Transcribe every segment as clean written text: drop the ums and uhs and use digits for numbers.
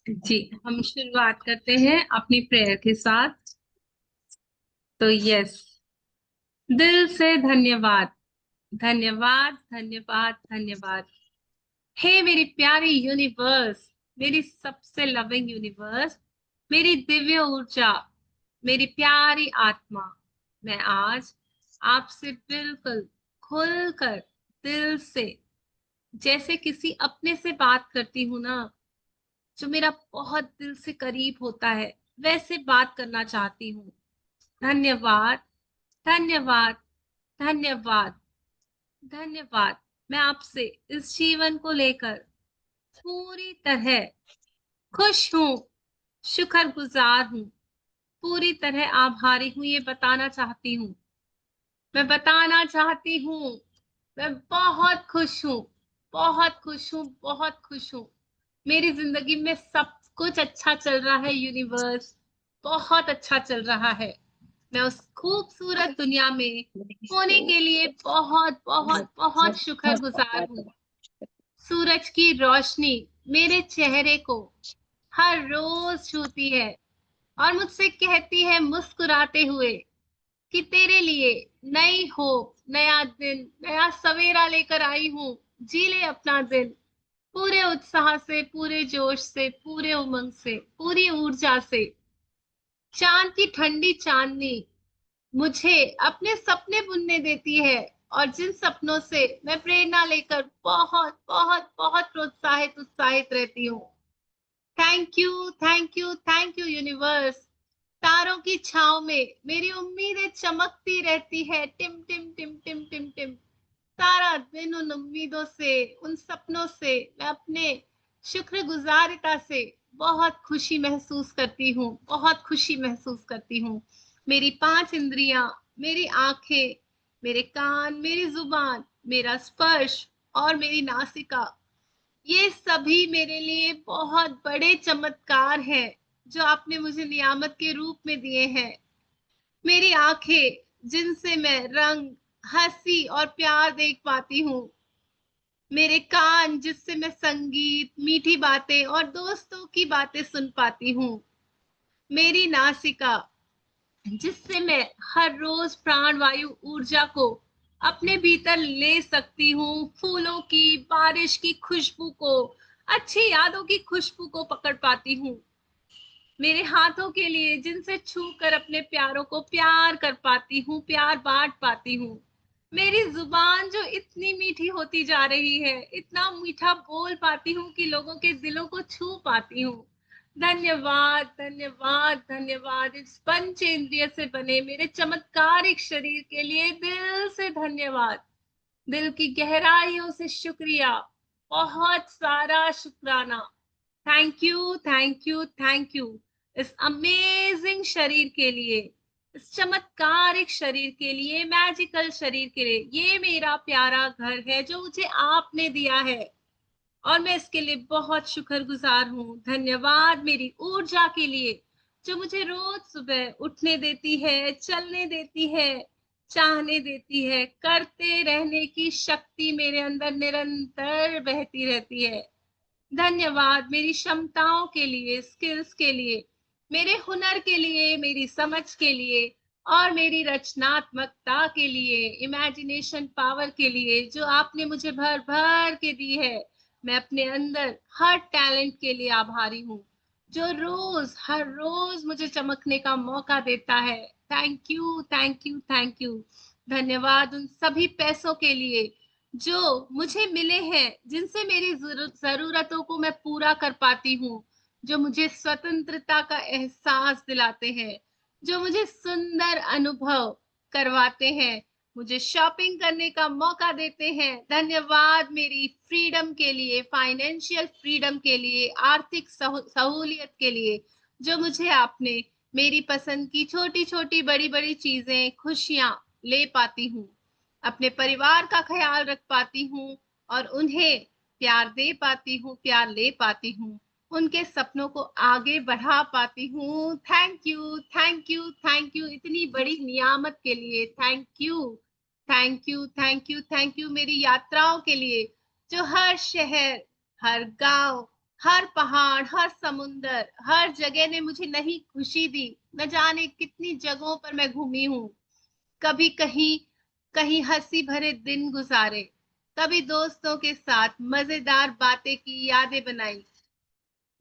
जी, हम शुरुआत करते हैं अपनी प्रेयर के साथ। तो यस, दिल से धन्यवाद, धन्यवाद, धन्यवाद, धन्यवाद। हे मेरी प्यारी यूनिवर्स, मेरी सबसे लविंग यूनिवर्स, मेरी दिव्य ऊर्जा, मेरी प्यारी आत्मा, मैं आज आपसे बिल्कुल खुलकर दिल से, जैसे किसी अपने से बात करती हूँ ना, जो मेरा बहुत दिल से करीब होता है, वैसे बात करना चाहती हूँ। धन्यवाद, धन्यवाद, धन्यवाद, धन्यवाद। मैं आपसे इस जीवन को लेकर पूरी तरह खुश हूँ, शुक्रगुजार हूँ, पूरी तरह आभारी हूँ, ये बताना चाहती हूँ। मैं बताना चाहती हूँ, मैं बहुत खुश हूँ, बहुत खुश हूँ, बहुत खुश हूँ। मेरी जिंदगी में सब कुछ अच्छा चल रहा है यूनिवर्स, बहुत अच्छा चल रहा है। मैं उस खूबसूरत दुनिया में होने के लिए बहुत बहुत बहुत शुक्रगुजार हूँ। सूरज की रोशनी मेरे चेहरे को हर रोज छूती है और मुझसे कहती है मुस्कुराते हुए कि तेरे लिए नई होप, नया दिन, नया सवेरा लेकर आई हूँ। जी ले अपना दिन पूरे उत्साह से, पूरे जोश से, पूरे उमंग से, पूरी ऊर्जा से। चांद की ठंडी चांदनी मुझे अपने सपने बुनने देती है और जिन सपनों से मैं प्रेरणा लेकर बहुत बहुत बहुत प्रोत्साहित उत्साहित रहती हूँ। Thank you, thank you, thank you universe. तारों की छांव में मेरी उम्मीदें चमकती रहती है, टिम टिम टिम टिम टिम टिम। सारा दिन उन उम्मीदों से, उन सपनों से मैं अपने शुक्रगुजारिता से बहुत खुशी महसूस करती हूँ, बहुत खुशी महसूस करती हूँ। मेरी 5 इंद्रियां, मेरी आंखें, मेरे कान, मेरी जुबान, मेरा स्पर्श और मेरी नासिका, ये सभी मेरे लिए बहुत बड़े चमत्कार हैं जो आपने मुझे नियामत के रूप में दिए हैं। मेरी आंखें जिनसे मैं रंग, हंसी और प्यार देख पाती हूँ। मेरे कान जिससे मैं संगीत, मीठी बातें और दोस्तों की बातें सुन पाती हूँ। मेरी नासिका जिससे मैं हर रोज प्राणवायु ऊर्जा को अपने भीतर ले सकती हूँ। फूलों की, बारिश की खुशबू को, अच्छी यादों की खुशबू को पकड़ पाती हूँ। मेरे हाथों के लिए जिनसे छू कर अपने प्यारों को प्यार कर पाती हूँ, प्यार बांट पाती हूँ। मेरी जुबान जो इतनी मीठी होती जा रही है, इतना मीठा बोल पाती हूँ कि लोगों के दिलों को छू पाती हूँ। धन्यवाद, धन्यवाद, धन्यवाद। इस पंच इंद्रिय से बने मेरे चमत्कारिक शरीर के लिए दिल से धन्यवाद। दिल की गहराइयों से शुक्रिया, बहुत सारा शुक्राना। Thank you, thank you, thank you इस अमेजिंग शरीर के लिए, इस चमत्कारिक शरीर के लिए, मैजिकल शरीर के लिए। ये मेरा प्यारा घर है जो मुझे आपने दिया है और मैं इसके लिए बहुत शुक्रगुजार हूँ। धन्यवाद मेरी ऊर्जा के लिए जो मुझे रोज सुबह उठने देती है, चलने देती है, चाहने देती है, करते रहने की शक्ति मेरे अंदर निरंतर बहती रहती है। धन्यवाद मेरी क्षमताओं के लिए, स्किल्स के लिए, मेरे हुनर के लिए, मेरी समझ के लिए और मेरी रचनात्मकता के लिए, इमेजिनेशन पावर के लिए जो आपने मुझे भर भर के दी है। मैं अपने अंदर हर टैलेंट के लिए आभारी हूँ जो रोज, हर रोज मुझे चमकने का मौका देता है। Thank you, thank you, thank you. धन्यवाद उन सभी पैसों के लिए जो मुझे मिले हैं, जिनसे मेरी जरूरतों को मैं पूरा कर पाती हूँ, जो मुझे स्वतंत्रता का एहसास दिलाते हैं, जो मुझे सुंदर अनुभव करवाते हैं, मुझे शॉपिंग करने का मौका देते हैं। धन्यवाद मेरी फ्रीडम के लिए, फाइनेंशियल फ्रीडम के लिए, आर्थिक सहूलियत के लिए, जो मुझे आपने मेरी पसंद की छोटी छोटी, बड़ी बड़ी चीजें, खुशियां ले पाती हूँ, अपने परिवार का ख्याल रख पाती हूँ और उन्हें प्यार दे पाती हूँ, प्यार ले पाती हूँ, उनके सपनों को आगे बढ़ा पाती हूँ। Thank you, thank you, thank you इतनी बड़ी नियामत के लिए। Thank you, thank you, thank you, thank you मेरी यात्राओं के लिए जो हर शहर, हर गांव, हर पहाड़, हर समुंदर, हर जगह ने मुझे नई खुशी दी। न जाने कितनी जगहों पर मैं घूमी हूँ। कभी कहीं कहीं हंसी भरे दिन गुजारे, कभी दोस्तों के साथ मजेदार बातें की, यादें बनाई,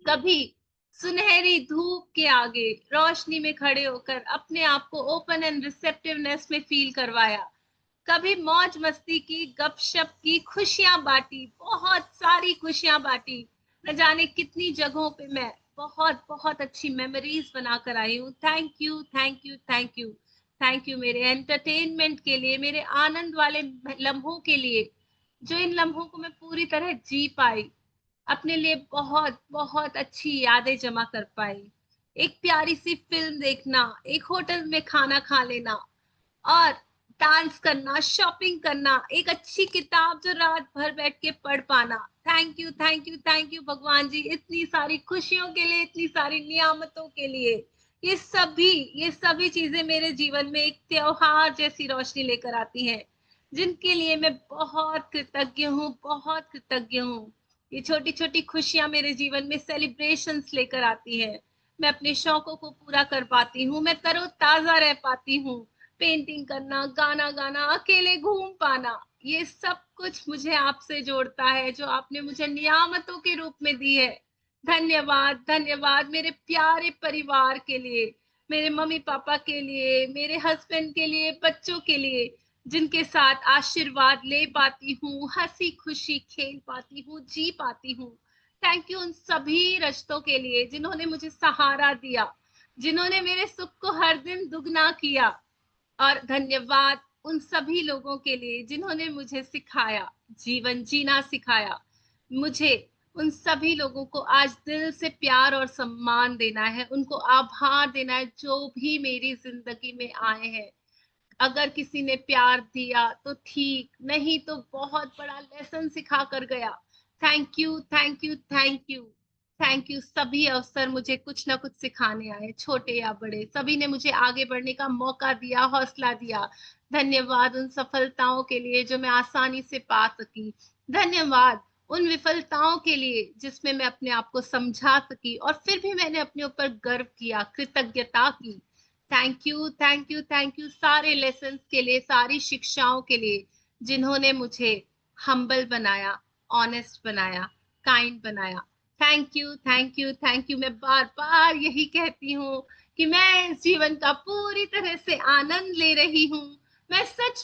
कभी सुनहरी धूप के आगे रोशनी में खड़े होकर अपने आप को ओपन एंड रिसेप्टिवनेस में फील करवाया, कभी मौज मस्ती की, गपशप की, खुशियां बांटी, बहुत सारी खुशियां बांटी। न जाने कितनी जगहों पे मैं बहुत बहुत अच्छी मेमोरीज बनाकर आई हूँ। Thank you, thank you, thank you, thank you मेरे एंटरटेनमेंट के लिए, मेरे आनंद वाले लम्हों के लिए, जो इन लम्हों को मैं पूरी तरह जी पाई, अपने लिए बहुत बहुत अच्छी यादें जमा कर पाई। एक प्यारी सी फिल्म देखना, एक होटल में खाना खा लेना, और डांस करना, शॉपिंग करना, एक अच्छी किताब जो रात भर बैठ के पढ़ पाना। Thank you, thank you, thank you भगवान जी, इतनी सारी खुशियों के लिए, इतनी सारी नियामतों के लिए। ये सभी चीजें मेरे जीवन में एक त्योहार जैसी रोशनी लेकर आती हैं, जिनके लिए मैं बहुत कृतज्ञ हूँ, बहुत कृतज्ञ हूँ। ये छोटी छोटी खुशियां मेरे जीवन में सेलिब्रेशंस लेकर आती है। मैं अपने शौकों को पूरा कर पाती हूँ, मैं तरोताजा रह पाती हूँ। पेंटिंग करना, गाना गाना, अकेले घूम पाना, ये सब कुछ मुझे आपसे जोड़ता है, जो आपने मुझे नियामतों के रूप में दी है। धन्यवाद, धन्यवाद मेरे प्यारे परिवार के लिए, मेरे मम्मी पापा के लिए, मेरे हस्बैंड के लिए, बच्चों के लिए, जिनके साथ आशीर्वाद ले पाती हूँ, हंसी खुशी खेल पाती हूँ, जी पाती हूँ। थैंक यू उन सभी रिश्तों के लिए जिन्होंने मुझे सहारा दिया, जिन्होंने मेरे सुख को हर दिन दुगना किया। और धन्यवाद उन सभी लोगों के लिए जिन्होंने मुझे सिखाया, जीवन जीना सिखाया। मुझे उन सभी लोगों को आज दिल से प्यार और सम्मान देना है, उनको आभार देना है, जो भी मेरी जिंदगी में आए हैं। अगर किसी ने प्यार दिया तो ठीक, नहीं तो बहुत बड़ा लेसन सिखा कर गया। Thank you, thank you, thank you, thank you. सभी अवसर मुझे कुछ ना कुछ सिखाने आए, छोटे या बड़े, सभी ने मुझे आगे बढ़ने का मौका दिया, हौसला दिया। धन्यवाद उन सफलताओं के लिए जो मैं आसानी से पा सकी। धन्यवाद उन विफलताओं के लिए जिसमें मैं अपने आप को समझा सकी और फिर भी मैंने अपने ऊपर गर्व किया, कृतज्ञता की। Thank you, thank you, thank you सारे लेसन्स के लिए, सारी शिक्षाओं के लिए, जिन्होंने मुझे हम्बल बनाया, ऑनेस्ट बनाया, काइंड बनाया। Thank you, thank you, thank you. मैं बार बार यही कहती हूँ कि मैं इस जीवन का पूरी तरह से आनंद ले रही हूँ। मैं सच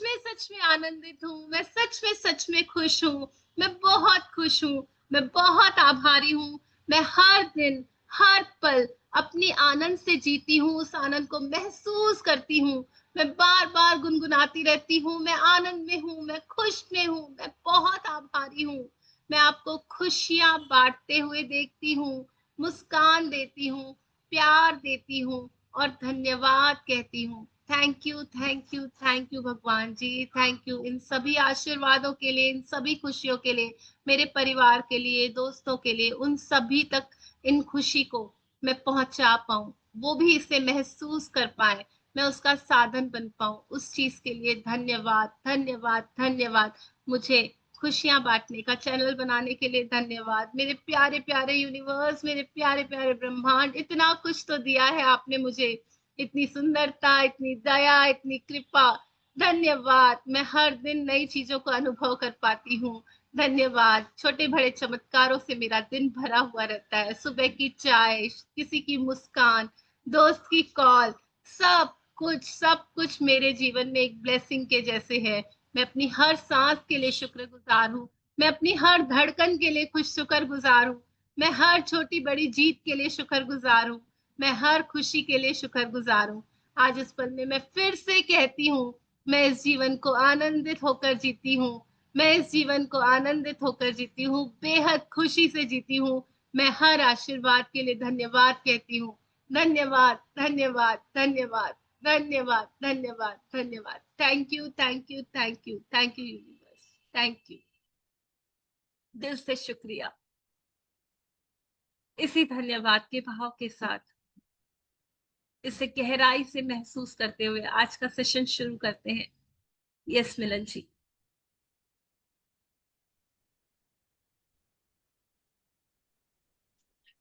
में आनंदित हूँ, मैं सच में खुश हूँ। मैं बहुत खुश हूँ, मैं बहुत आभारी हूँ। मैं हर दिन, हर पल अपनी आनंद से जीती हूँ, उस आनंद को महसूस करती हूँ। मैं बार बार गुनगुनाती रहती हूँ, मैं आनंद में हूँ, मैं खुश में हूँ, मैं बहुत आभारी हूँ। मैं आपको खुशियां बांटते हुए देखती हूँ, मुस्कान देती हूँ, प्यार देती हूँ और धन्यवाद कहती हूँ। Thank you, thank you, thank you भगवान जी, थैंक यू इन सभी आशीर्वादों के लिए, इन सभी खुशियों के लिए, मेरे परिवार के लिए, दोस्तों के लिए, उन सभी तक इन खुशी को मैं पहुंचा पाऊं, वो भी इसे महसूस कर पाए, मैं उसका साधन बन पाऊं, उस चीज के लिए धन्यवाद, धन्यवाद, धन्यवाद। मुझे खुशियां बांटने का चैनल बनाने के लिए धन्यवाद। मेरे प्यारे प्यारे यूनिवर्स, मेरे प्यारे प्यारे ब्रह्मांड, इतना कुछ तो दिया है आपने मुझे, इतनी सुंदरता, इतनी दया, इतनी कृपा। धन्यवाद। मैं हर दिन नई चीजों को अनुभव कर पाती हूँ। धन्यवाद। छोटे बड़े चमत्कारों से मेरा दिन भरा हुआ रहता है। सुबह की चाय, किसी की मुस्कान, दोस्त की कॉल, सब कुछ मेरे जीवन में एक ब्लेसिंग के जैसे है। मैं अपनी हर सांस के लिए शुक्रगुजार हूँ। मैं अपनी हर धड़कन के लिए शुक्रगुजार हूँ। मैं हर छोटी बड़ी जीत के लिए शुक्रगुजार हूँ। मैं हर खुशी के लिए शुक्रगुजार हूँ। आज इस पल में मैं फिर से कहती हूँ, मैं इस जीवन को आनंदित होकर जीती हूँ। मैं इस जीवन को आनंदित होकर जीती हूँ, बेहद खुशी से जीती हूँ। मैं हर आशीर्वाद के लिए धन्यवाद कहती हूँ। धन्यवाद, धन्यवाद, धन्यवाद, धन्यवाद, धन्यवाद, धन्यवाद। Thank you, thank you, thank you, thank you universe, thank you. दिल से शुक्रिया। इसी धन्यवाद के भाव के साथ, इसे गहराई से महसूस करते हुए आज का सेशन शुरू करते हैं। Yes Milan ji.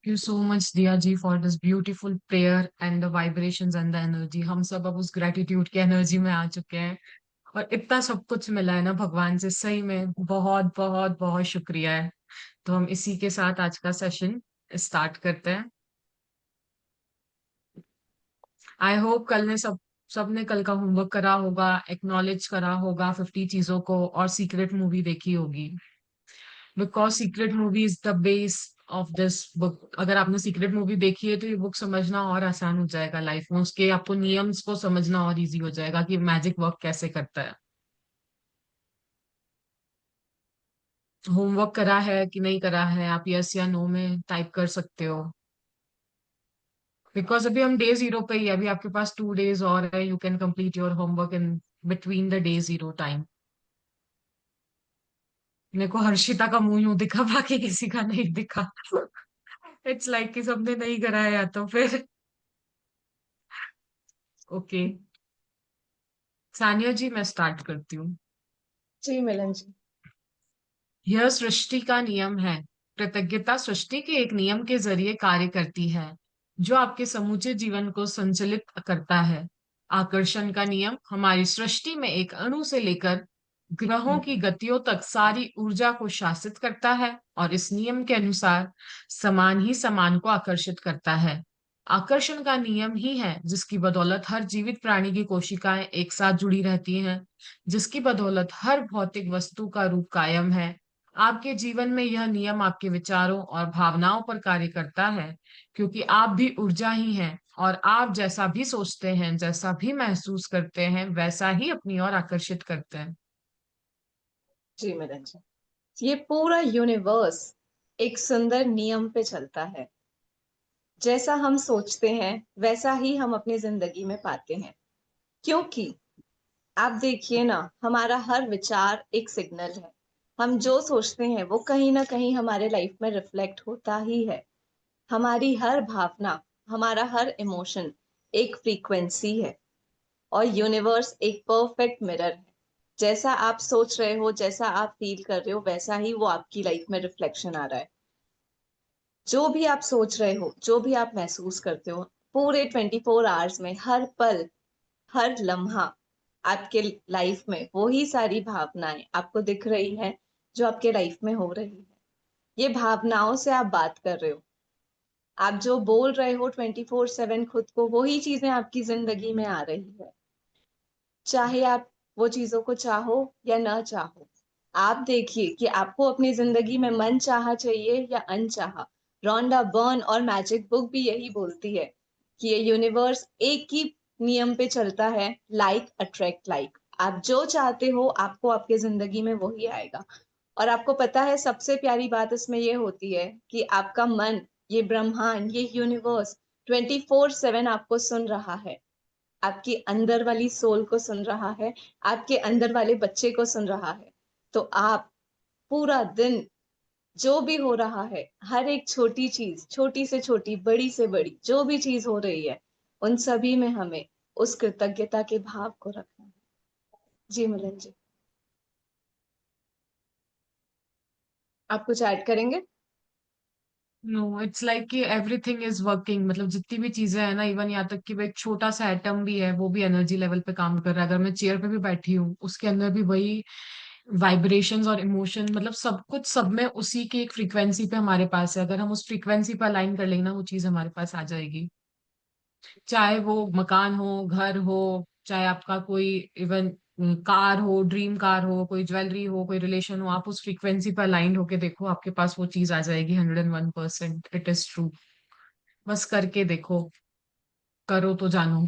You so much Diya ji for this beautiful prayer and the vibrations and the energy. हम सब अब उस ग्रेटिट्यूड की एनर्जी में आ चुके हैं और इतना सब कुछ मिला है ना भगवान से, सही में बहुत बहुत बहुत शुक्रिया है। तो हम इसी के साथ आज का सेशन स्टार्ट करते हैं। आई होप कल ने सबने कल का होमवर्क करा होगा, एक्नॉलेज करा होगा 50 चीजों को, और सीक्रेट मूवी देखी होगी। Because secret movie is the base of this book. अगर आपने सीक्रेट मूवी देखी है तो ये बुक समझना और आसान हो जाएगा लाइफ में, उसके आपको नियम्स को समझना और इजी हो जाएगा कि मैजिक वर्क कैसे करता है। होमवर्क करा है कि नहीं करा है, आप यस या नो में टाइप कर सकते हो। बिकॉज अभी हम डे जीरो पे ही है, अभी आपके पास 2 days और है, you can complete your homework in between the day zero time. मेरे को हर्षिता का मुंह यूं दिखा, बाकी किसी का नहीं दिखा। इट्स लाइक कि सबने नहीं करा है या तो फिर। ओके सानिया जी, मैं स्टार्ट करती हूँ। जी मिलन जी। यह सृष्टि का नियम है। कृतज्ञता सृष्टि के एक नियम के जरिए कार्य करती है, जो आपके समूचे जीवन को संचालित करता है। आकर्षण का नियम हमारी सृष्टि में एक अणु से लेकर ग्रहों की गतियों तक सारी ऊर्जा को शासित करता है, और इस नियम के अनुसार समान ही समान को आकर्षित करता है। आकर्षण का नियम ही है जिसकी बदौलत हर जीवित प्राणी की कोशिकाएं एक साथ जुड़ी रहती हैं, जिसकी बदौलत हर भौतिक वस्तु का रूप कायम है। आपके जीवन में यह नियम आपके विचारों और भावनाओं पर कार्य करता है, क्योंकि आप भी ऊर्जा ही हैं, और आप जैसा भी सोचते हैं, जैसा भी महसूस करते हैं, वैसा ही अपनी ओर आकर्षित करते हैं। जी मिलन जी, ये पूरा यूनिवर्स एक सुंदर नियम पे चलता है। जैसा हम सोचते हैं वैसा ही हम अपनी जिंदगी में पाते हैं। क्योंकि आप देखिए ना, हमारा हर विचार एक सिग्नल है। हम जो सोचते हैं वो कहीं ना कहीं हमारे लाइफ में रिफ्लेक्ट होता ही है। हमारी हर भावना, हमारा हर इमोशन एक फ्रीक्वेंसी है। और यूनिवर्स एक परफेक्ट मिरर है। जैसा आप सोच रहे हो, जैसा आप फील कर रहे हो, वैसा ही वो आपकी लाइफ में रिफ्लेक्शन आ रहा है। जो भी आप सोच रहे हो, जो भी आप महसूस करते हो, पूरे 24 आवर्स में हर पल, हर लम्हा आपके लाइफ में वही सारी भावनाएं आपको दिख रही है जो आपके लाइफ में हो रही है। ये भावनाओं से आप बात कर रहे हो। आप जो बोल रहे हो 24/7 खुद को, वही चीजें आपकी जिंदगी में आ रही है। चाहे आप वो चीजों को चाहो या ना चाहो। आप देखिए कि आपको अपनी जिंदगी में मन चाहा चाहिए या अनचाहा। रोंडा बर्न और मैजिक बुक भी यही बोलती है कि ये यूनिवर्स एक ही नियम पे चलता है, लाइक अट्रैक्ट लाइक। आप जो चाहते हो आपको आपके जिंदगी में वही आएगा। और आपको पता है सबसे प्यारी बात इसमें ये होती है कि आपका मन, ये ब्रह्मांड, ये यूनिवर्स 24/7 आपको सुन रहा है। आपकी अंदर वाली सोल को सुन रहा है, आपके अंदर वाले बच्चे को सुन रहा है। तो आप पूरा दिन जो भी हो रहा है, हर एक छोटी चीज, छोटी से छोटी, बड़ी से बड़ी, जो भी चीज हो रही है, उन सभी में हमें उस कृतज्ञता के भाव को रखना है। जी मिलन जी, आप कुछ ऐड करेंगे? नो, इट्स लाइक कि एवरीथिंग इज वर्किंग, मतलब जितनी भी चीजें हैं ना, इवन यहाँ तक कि वो एक छोटा सा एटम भी है, वो भी एनर्जी लेवल पे काम कर रहा है। अगर मैं चेयर पे भी बैठी हूँ, उसके अंदर भी वही वाइब्रेशंस और इमोशन, मतलब सब कुछ सब में उसी की एक फ्रीक्वेंसी पे हमारे पास है। अगर हम उस फ्रीक्वेंसी पे अलाइन कर लेंगे ना, वो चीज हमारे पास आ जाएगी। चाहे वो मकान हो, घर हो, चाहे आपका कोई इवन कार हो, ड्रीम कार हो, कोई ज्वेलरी हो, कोई रिलेशन हो, आप उस फ्रीक्वेंसी पर अलाइंड होके देखो, आपके पास वो चीज आ जाएगी। 101%, इट इज ट्रू। बस करके देखो, करो तो जानो।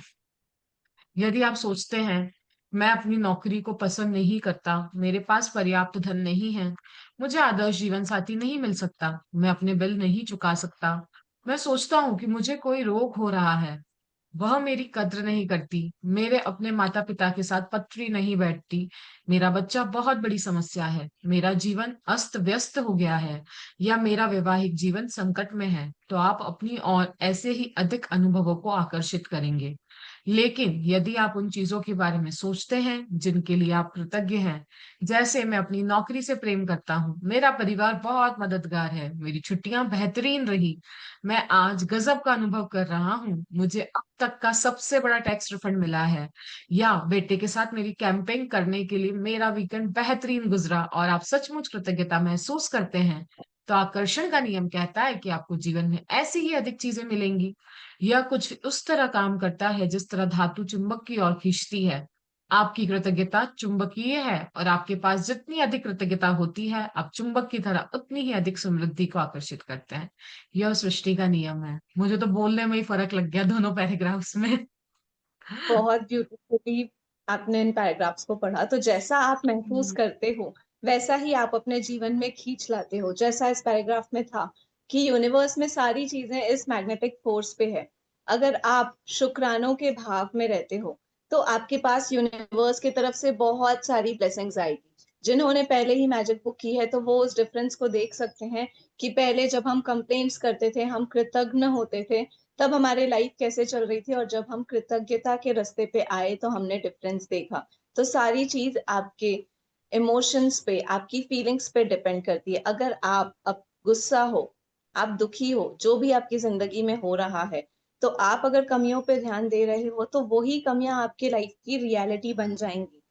यदि आप सोचते हैं मैं अपनी नौकरी को पसंद नहीं करता, मेरे पास पर्याप्त धन नहीं है, मुझे आदर्श जीवन साथी नहीं मिल सकता, मैं अपने बिल नहीं चुका सकता, मैं सोचता हूँ कि मुझे कोई रोग हो रहा है, वह मेरी कद्र नहीं करती, मेरे अपने माता पिता के साथ पटरी नहीं बैठती, मेरा बच्चा बहुत बड़ी समस्या है, मेरा जीवन अस्त व्यस्त हो गया है, या मेरा वैवाहिक जीवन संकट में है, तो आप अपनी और ऐसे ही अधिक अनुभवों को आकर्षित करेंगे। लेकिन यदि आप उन चीजों के बारे में सोचते हैं जिनके लिए आप कृतज्ञ हैं, जैसे मैं अपनी नौकरी से प्रेम करता हूँ, मेरा परिवार बहुत मददगार है, मेरी छुट्टियां बेहतरीन रही, मैं आज गजब का अनुभव कर रहा हूँ, मुझे अब तक का सबसे बड़ा टैक्स रिफंड मिला है, या बेटे के साथ मेरी कैंपिंग करने के लिए मेरा वीकेंड बेहतरीन गुजरा, और आप सचमुच कृतज्ञता महसूस करते हैं, तो आकर्षण का नियम कहता है कि आपको जीवन में ऐसी ही अधिक चीजें मिलेंगी। यह कुछ उस तरह काम करता है जिस तरह धातु चुंबक की ओर खींचती है। आपकी कृतज्ञता चुंबकीय है, और आपके पास जितनी अधिक कृतज्ञता होती है, आप चुंबक की तरह उतनी ही अधिक समृद्धि को आकर्षित करते हैं। यह सृष्टि का नियम है। मुझे तो बोलने में ही फर्क लग गया दोनों पैराग्राफ्स में। बहुत ब्यूटीफुली आपने इन पैराग्राफ्स को पढ़ा। तो जैसा आप महसूस हम्म, करते हो वैसा ही आप अपने जीवन में खींच लाते हो। जैसा इस पैराग्राफ में था कि यूनिवर्स में सारी चीजें इस मैग्नेटिक फोर्स पे है। अगर आप शुक्रानों के भाव में रहते हो तो आपके पास यूनिवर्स की तरफ से बहुत सारी ब्लेसिंग्स आएगी। जिन्होंने पहले ही मैजिक बुक की है तो वो उस डिफरेंस को देख सकते हैं कि पहले जब हम कंप्लेंट्स करते थे, हम कृतज्ञ होते थे, तब हमारे लाइफ कैसे चल रही थी, और जब हम कृतज्ञता के रास्ते पे आए तो हमने डिफरेंस देखा। तो सारी चीज आपके इमोशंस पे, आपकी फीलिंग्स पे डिपेंड करती है। अगर आप अब गुस्सा हो, आप दुखी हो, जो भी आपकी जिंदगी में हो रहा है, तो आप अगर कमियों पे ध्यान दे रहे हो तो वही कमियां आपकी लाइफ की रियलिटी बन जाएंगी।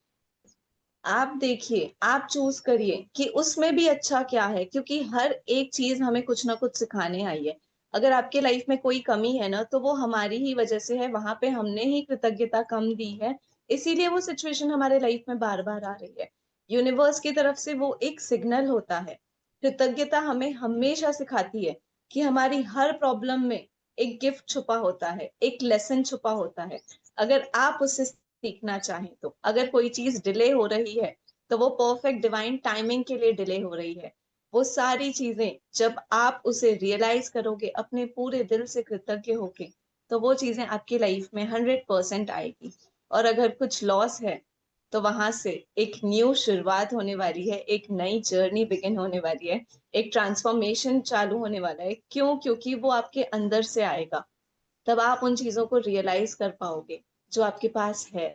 आप देखिए, आप चूज करिए कि उसमें भी अच्छा क्या है, क्योंकि हर एक चीज हमें कुछ ना कुछ सिखाने आई है। अगर आपके लाइफ में कोई कमी है ना, तो वो हमारी ही वजह से है, वहां पे हमने ही कृतज्ञता कम दी है, इसीलिए वो सिचुएशन हमारे लाइफ में बार बार आ रही है। यूनिवर्स की तरफ से वो एक सिग्नल होता है। कृतज्ञता हमें हमेशा सिखाती है कि हमारी हर प्रॉब्लम में एक गिफ्ट छुपा होता है, एक लेसन छुपा होता है। अगर आप उससे सीखना चाहें तो, अगर कोई चीज डिले हो रही है तो वो परफेक्ट डिवाइन टाइमिंग के लिए डिले हो रही है। वो सारी चीजें जब आप उसे रियलाइज करोगे अपने पूरे दिल से कृतज्ञ होके, तो वो चीजें आपकी लाइफ में 100% आएगी। और अगर कुछ लॉस है तो वहां से एक न्यू शुरुआत होने वाली है, एक नई जर्नी बिगिन होने वाली है, एक ट्रांसफॉर्मेशन चालू होने वाला है। क्यों? क्योंकि वो आपके अंदर से आएगा। तब आप उन चीजों को रियलाइज कर पाओगे जो आपके पास है।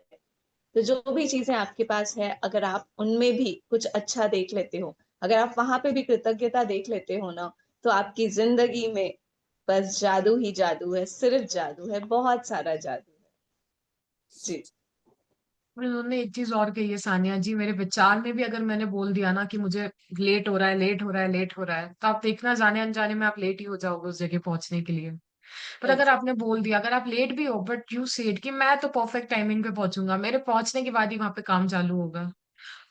तो जो भी चीजें आपके पास है, अगर आप उनमें भी कुछ अच्छा देख लेते हो, अगर आप वहां पे भी कृतज्ञता देख लेते हो ना, तो आपकी जिंदगी में बस जादू ही जादू है, सिर्फ जादू है, बहुत सारा जादू है। जी। उन्होंने एक चीज और कही है सानिया जी, मेरे विचार में भी अगर मैंने बोल दिया ना कि मुझे लेट हो रहा है, लेट हो रहा है, लेट हो रहा है, तो आप देखना जाने अनजाने में आप लेट ही हो जाओगे उस जगह पहुंचने के लिए। पर अगर एग्जैक्ट। आपने बोल दिया, अगर आप लेट भी हो बट यू सेड कि मैं तो परफेक्ट टाइमिंग पे पहुंचूंगा, मेरे पहुंचने के बाद ही वहां पे काम चालू होगा,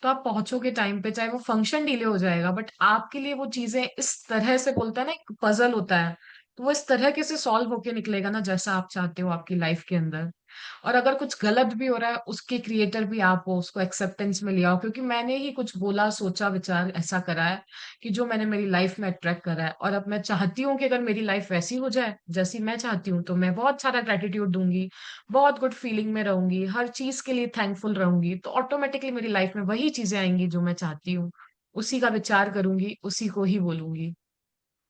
तो आप पहुंचोगे टाइम पे, चाहे वो फंक्शन डिले हो जाएगा, बट आपके लिए वो चीजें इस तरह से, बोलता है ना एक पजल होता है, तो वो इस तरह के से सॉल्व होके निकलेगा ना जैसा आप चाहते हो आपकी लाइफ के अंदर। और अगर कुछ गलत भी हो रहा है, उसके क्रिएटर भी आप हो, उसको एक्सेप्टेंस में ले आओ, क्योंकि मैंने ही कुछ बोला, सोचा, विचार ऐसा करा है कि जो मैंने मेरी लाइफ में अट्रैक्ट करा है, और अब मैं चाहती हूँ कि अगर मेरी लाइफ वैसी हो जाए जैसी मैं चाहती हूँ, तो मैं बहुत सारा ग्रेटिट्यूड दूंगी, बहुत गुड फीलिंग में रहूंगी, हर चीज के लिए थैंकफुल रहूंगी, तो ऑटोमेटिकली मेरी लाइफ में वही चीजें आएंगी जो मैं चाहती हूँ, उसी का विचार करूंगी, उसी को ही बोलूंगी।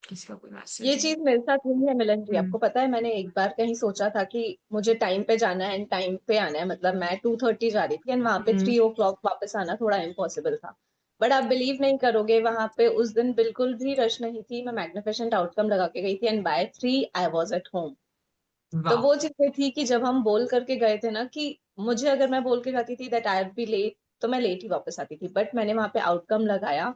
किसी का कोई ये मैसेज है? चीज मेरे साथ हुई है मिलन जी। हम्म। आपको पता है, मैंने एक बार कहीं सोचा था कि मुझे टाइम पे जाना है एंड टाइम पे आना है, मतलब मैं 2:30 जा रही थी एंड वहां पे हम्म। 3 o'clock वापस आना थोड़ा इम्पॉसिबल था। बट आप बिलीव नहीं करोगे, वहां पे उस दिन बिल्कुल भी रश नहीं थी। मैं मैग्निफिसेंट आउटकम लगा के गई थी and by 3 I was at home. तो वाह। वो चीजें थी कि जब हम बोल करके गए थे ना कि मुझे, अगर मैं बोल के जाती थी that I will be late, तो मैं लेट ही वापस आती थी। बट मैंने वहां पे आउटकम लगाया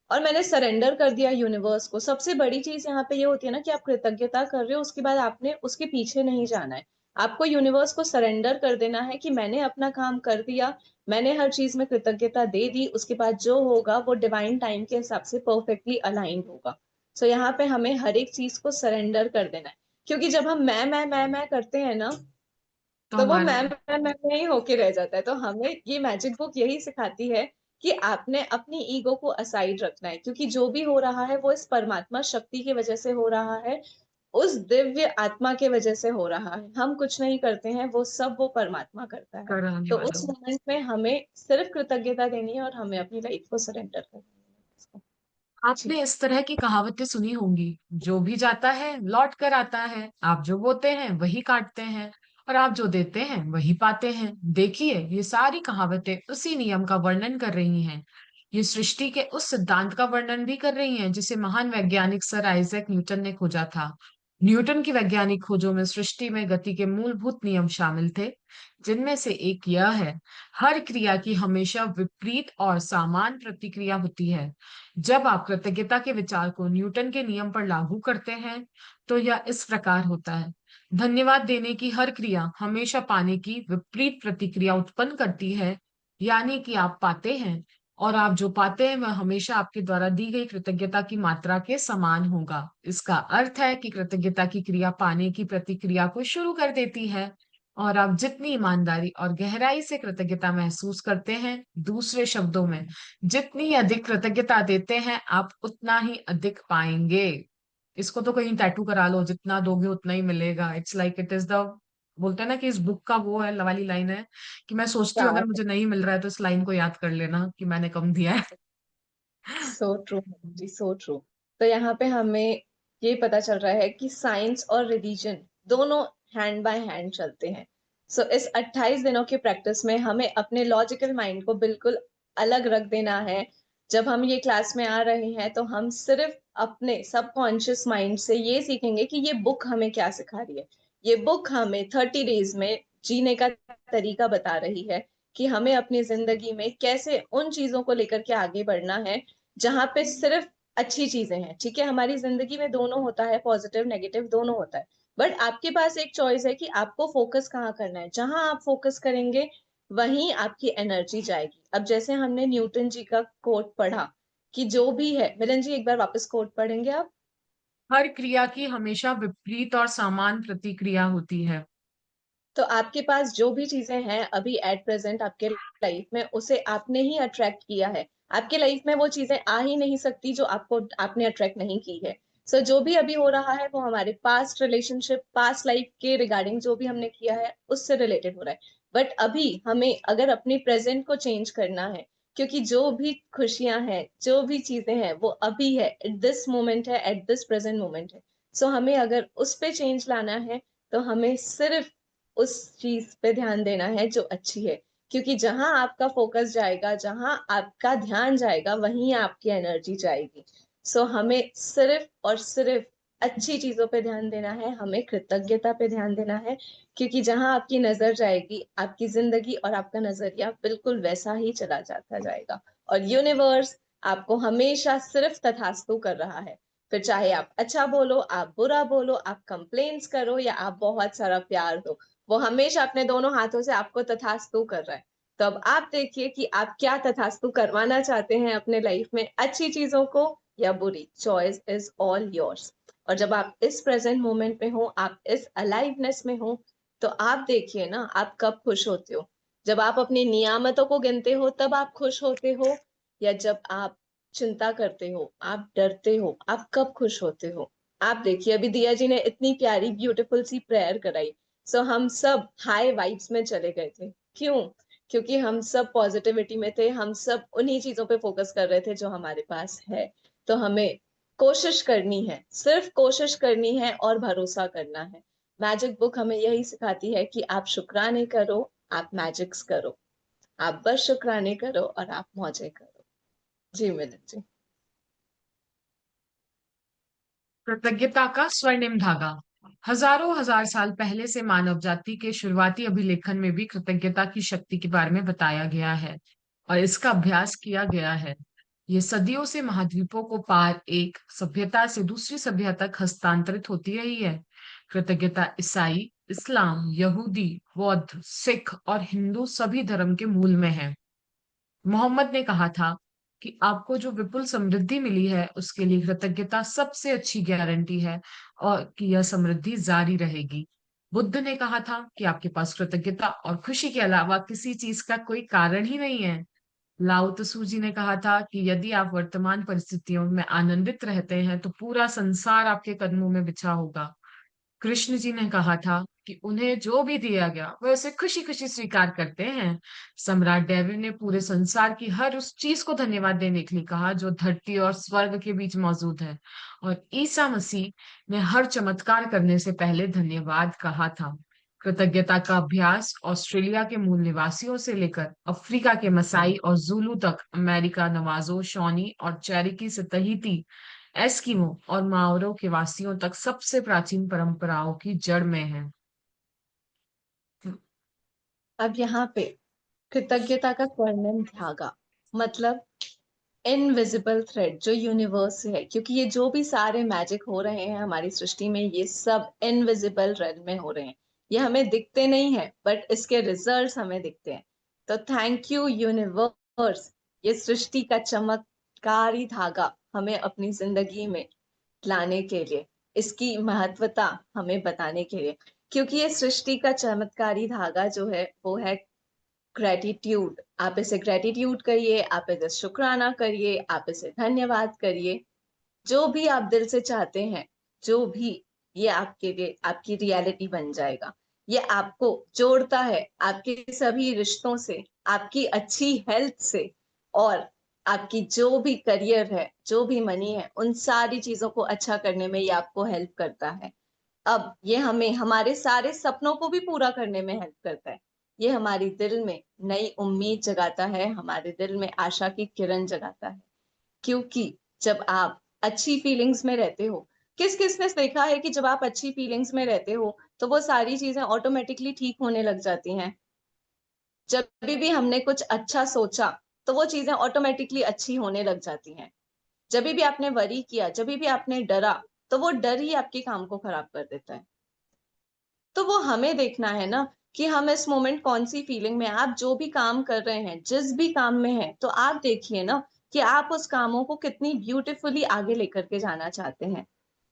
और मैंने सरेंडर कर दिया यूनिवर्स को। सबसे बड़ी चीज यहाँ पे ये होती है ना कि आप कृतज्ञता कर रहे हो, उसके बाद आपने उसके पीछे नहीं जाना है। आपको यूनिवर्स को सरेंडर कर देना है कि मैंने अपना काम कर दिया, मैंने हर चीज में कृतज्ञता दे दी, उसके बाद जो होगा वो डिवाइन टाइम के हिसाब से परफेक्टली अलाइंड होगा। सो यहाँ पे हमें हर एक चीज को सरेंडर कर देना है। क्योंकि जब हम मैं करते हैं ना, तो तो वो हमारे मैं ही होके रह जाता है। तो हमें ये मैजिक बुक यही सिखाती है कि आपने अपनी ईगो को असाइड रखना है, क्योंकि जो भी हो रहा है वो इस परमात्मा शक्ति की वजह से हो रहा है, उस दिव्य आत्मा के वजह से हो रहा है। हम कुछ नहीं करते हैं, वो सब वो परमात्मा करता है। कराने तो वाला उस हूँ। मोमेंट में हमें सिर्फ कृतज्ञता देनी है और हमें अपनी लाइफ को सरेंडर करना है। जी। आपने इस तरह की कहावतें सुनी होंगी, जो भी जाता है लौट कर आता है, आप जो बोते हैं वही काटते हैं, और आप जो देते हैं वही पाते हैं। देखिए, ये सारी कहावतें उसी नियम का वर्णन कर रही हैं। ये सृष्टि के उस सिद्धांत का वर्णन भी कर रही हैं जिसे महान वैज्ञानिक सर आइजैक न्यूटन ने खोजा था। न्यूटन की वैज्ञानिक खोजों में सृष्टि में गति के मूलभूत नियम शामिल थे, जिनमें से एक यह है, हर क्रिया की हमेशा विपरीत और समान प्रतिक्रिया होती है। जब आप कृतज्ञता के विचार को न्यूटन के नियम पर लागू करते हैं, तो यह इस प्रकार होता है। धन्यवाद देने की हर क्रिया हमेशा पाने की विपरीत प्रतिक्रिया उत्पन्न करती है, यानी कि आप पाते हैं और आप जो पाते हैं वह हमेशा आपके द्वारा दी गई कृतज्ञता की मात्रा के समान होगा। इसका अर्थ है कि कृतज्ञता की क्रिया पाने की प्रतिक्रिया को शुरू कर देती है और आप जितनी ईमानदारी और गहराई से कृतज्ञता महसूस करते हैं, दूसरे शब्दों में, जितनी अधिक कृतज्ञता देते हैं, आप उतना ही अधिक पाएंगे। इसको तो कहीं टैटू करा लो, जितना दोगे उतना ही मिलेगा। It's like it is the, बोलते हैं ना कि इस बुक का वो है, वाली लाइन है कि मैं सोचती हूँ अगर मुझे नहीं मिल रहा है तो इस लाइन को याद कर लेना कि मैंने कम दिया है। सो ट्रू जी, सो ट्रू। तो यहाँ पे हमें ये पता चल रहा है कि साइंस और रिलीजन दोनों हैंड बाय हैंड चलते हैं। सो इस 28 दिनों की प्रैक्टिस में हमें अपने लॉजिकल माइंड को बिल्कुल अलग रख देना है। जब हम ये क्लास में आ रहे हैं तो हम सिर्फ अपने सबकॉन्शियस माइंड से ये सीखेंगे कि ये बुक हमें क्या सिखा रही है। ये बुक हमें 30 डेज में जीने का तरीका बता रही है कि हमें अपनी जिंदगी में कैसे उन चीजों को लेकर के आगे बढ़ना है जहां पे सिर्फ अच्छी चीजें हैं। ठीक है, हमारी जिंदगी में दोनों होता है, पॉजिटिव नेगेटिव दोनों होता है, बट आपके पास एक चॉइस है कि आपको फोकस कहाँ करना है। जहां आप फोकस करेंगे वहीं आपकी एनर्जी जाएगी। अब जैसे हमने न्यूटन जी का कोट पढ़ा कि जो भी है, मिलन जी एक बार वापस कोट पढ़ेंगे आप? हर क्रिया की हमेशा विपरीत और समान प्रतिक्रिया होती है। तो आपके पास जो भी चीजें हैं अभी एट प्रेजेंट आपके लाइफ में, उसे आपने ही अट्रैक्ट किया है। आपके लाइफ में वो चीजें आ ही नहीं सकती जो आपको आपने अट्रैक्ट नहीं की है। सो जो भी अभी हो रहा है वो हमारे पास्ट रिलेशनशिप, पास्ट लाइफ के रिगार्डिंग जो भी हमने किया है उससे रिलेटेड हो रहा है। बट अभी हमें अगर अपनी प्रेजेंट को चेंज करना है, क्योंकि जो भी खुशियां हैं, जो भी चीजें हैं वो अभी है, एट दिस मोमेंट है, एट दिस प्रेजेंट मोमेंट है। सो हमें अगर उस पे चेंज लाना है तो हमें सिर्फ उस चीज पे ध्यान देना है जो अच्छी है। क्योंकि जहां आपका फोकस जाएगा, जहां आपका ध्यान जाएगा, वहीं आपकी एनर्जी जाएगी। सो हमें सिर्फ और सिर्फ अच्छी चीजों पे ध्यान देना है, हमें कृतज्ञता पे ध्यान देना है। क्योंकि जहां आपकी नजर जाएगी, आपकी जिंदगी और आपका नजरिया बिल्कुल वैसा ही चला जाता जाएगा। और यूनिवर्स आपको हमेशा सिर्फ तथास्तु कर रहा है। फिर चाहे आप अच्छा बोलो, आप बुरा बोलो, आप कंप्लेन्स करो या आप बहुत सारा प्यार दो, वो हमेशा अपने दोनों हाथों से आपको तथास्तु कर रहा है। तो अब आप देखिए कि आप क्या तथास्तु करवाना चाहते हैं अपने लाइफ में, अच्छी चीजों को या बुरी। Choice is all yours. और जब आप इस प्रेजेंट मोमेंट में हो, आप इस अलाइवनेस में हो, तो आप देखिए ना आप कब खुश होते हो। जब आप अपनी नियामतों को गिनते हो तब आप खुश होते हो, या जब आप चिंता करते हो, आप डरते हो, आप कब खुश होते हो? आप देखिए अभी दिया जी ने इतनी प्यारी ब्यूटीफुल सी प्रेयर कराई। सो हम सब हाई वाइब्स में चले गए थे। क्यों? क्योंकि हम सब पॉजिटिविटी में थे, हम सब उन्हीं चीजों पे फोकस कर रहे थे जो हमारे पास है। तो हमें कोशिश करनी है, सिर्फ कोशिश करनी है और भरोसा करना है। मैजिक बुक हमें यही सिखाती है कि आप शुक्राने करो, आप मैजिक्स करो। आप बस शुक्राने करो और आप मौजे करो। जी मिलन जी। कृतज्ञता का स्वर्णिम धागा। हजारों हजार साल पहले से मानव जाति के शुरुआती अभिलेखन में भी कृतज्ञता की शक्ति के बारे में बताया गया है और इसका अभ्यास किया गया है। ये सदियों से महाद्वीपों को पार एक सभ्यता से दूसरी सभ्यता तक हस्तांतरित होती रही है। कृतज्ञता ईसाई, इस्लाम, यहूदी, बौद्ध, सिख और हिंदू सभी धर्म के मूल में है। मोहम्मद ने कहा था कि आपको जो विपुल समृद्धि मिली है उसके लिए कृतज्ञता सबसे अच्छी गारंटी है और कि यह समृद्धि जारी रहेगी। बुद्ध ने कहा था कि आपके पास कृतज्ञता और खुशी के अलावा किसी चीज का कोई कारण ही नहीं है। लाओ त्सु जी ने कहा था कि यदि आप वर्तमान परिस्थितियों में आनंदित रहते हैं तो पूरा संसार आपके कदमों में बिछा होगा। कृष्ण जी ने कहा था कि उन्हें जो भी दिया गया वह उसे खुशी खुशी स्वीकार करते हैं। सम्राट डेविड ने पूरे संसार की हर उस चीज को धन्यवाद देने के लिए कहा जो धरती और स्वर्ग के बीच मौजूद है। और ईसा मसीह ने हर चमत्कार करने से पहले धन्यवाद कहा था। कृतज्ञता का अभ्यास ऑस्ट्रेलिया के मूल निवासियों से लेकर अफ्रीका के मसाई और जुलू तक, अमेरिका, नवाजो, शॉनी और चेरिकी से तहीती, एस्किमो और माओरो के वासियों तक सबसे प्राचीन परंपराओं की जड़ में है। अब यहाँ पे कृतज्ञता का स्वर्णिम धागा मतलब इनविजिबल थ्रेड जो यूनिवर्स है, क्योंकि ये जो भी सारे मैजिक हो रहे हैं हमारी सृष्टि में, ये सब इनविजिबल रेल्म में हो रहे हैं। ये हमें दिखते नहीं है बट इसके रिजल्ट्स हमें दिखते हैं। तो थैंक यू यूनिवर्स, ये सृष्टि का चमत्कारी धागा हमें अपनी जिंदगी में लाने के लिए, इसकी महत्वता हमें बताने के लिए, क्योंकि ये सृष्टि का चमत्कारी धागा जो है वो है ग्रेटिट्यूड। आप इसे ग्रेटिट्यूड करिए, आप इसे शुक्राना करिए, आप इसे धन्यवाद करिए, जो भी आप दिल से चाहते हैं, जो भी, ये आपके लिए आपकी रियलिटी बन जाएगा। ये आपको जोड़ता है आपके सभी रिश्तों से, आपकी अच्छी हेल्थ से, और आपकी जो भी करियर है, जो भी मनी है, उन सारी चीजों को अच्छा करने में ये आपको हेल्प करता है। अब ये हमें हमारे सारे सपनों को भी पूरा करने में हेल्प करता है। ये हमारी दिल में नई उम्मीद जगाता है, हमारे दिल में आशा की किरण जगाता है। क्योंकि जब आप अच्छी फीलिंग्स में रहते हो, किस किस ने देखा है कि जब आप अच्छी फीलिंग्स में रहते हो तो वो सारी चीजें ऑटोमेटिकली ठीक होने लग जाती हैं। जब भी हमने कुछ अच्छा सोचा तो वो चीजें ऑटोमेटिकली अच्छी होने लग जाती हैं। जब भी आपने वरी किया, जब भी आपने डरा, तो वो डर ही आपके काम को खराब कर देता है। तो वो हमें देखना है ना कि हम इस मोमेंट कौन सी फीलिंग में हैं। आप जो भी काम कर रहे हैं, जिस भी काम में हैं, तो आप देखिए ना कि आप उस कामों को कितनी ब्यूटीफुली आगे लेकर के जाना चाहते हैं।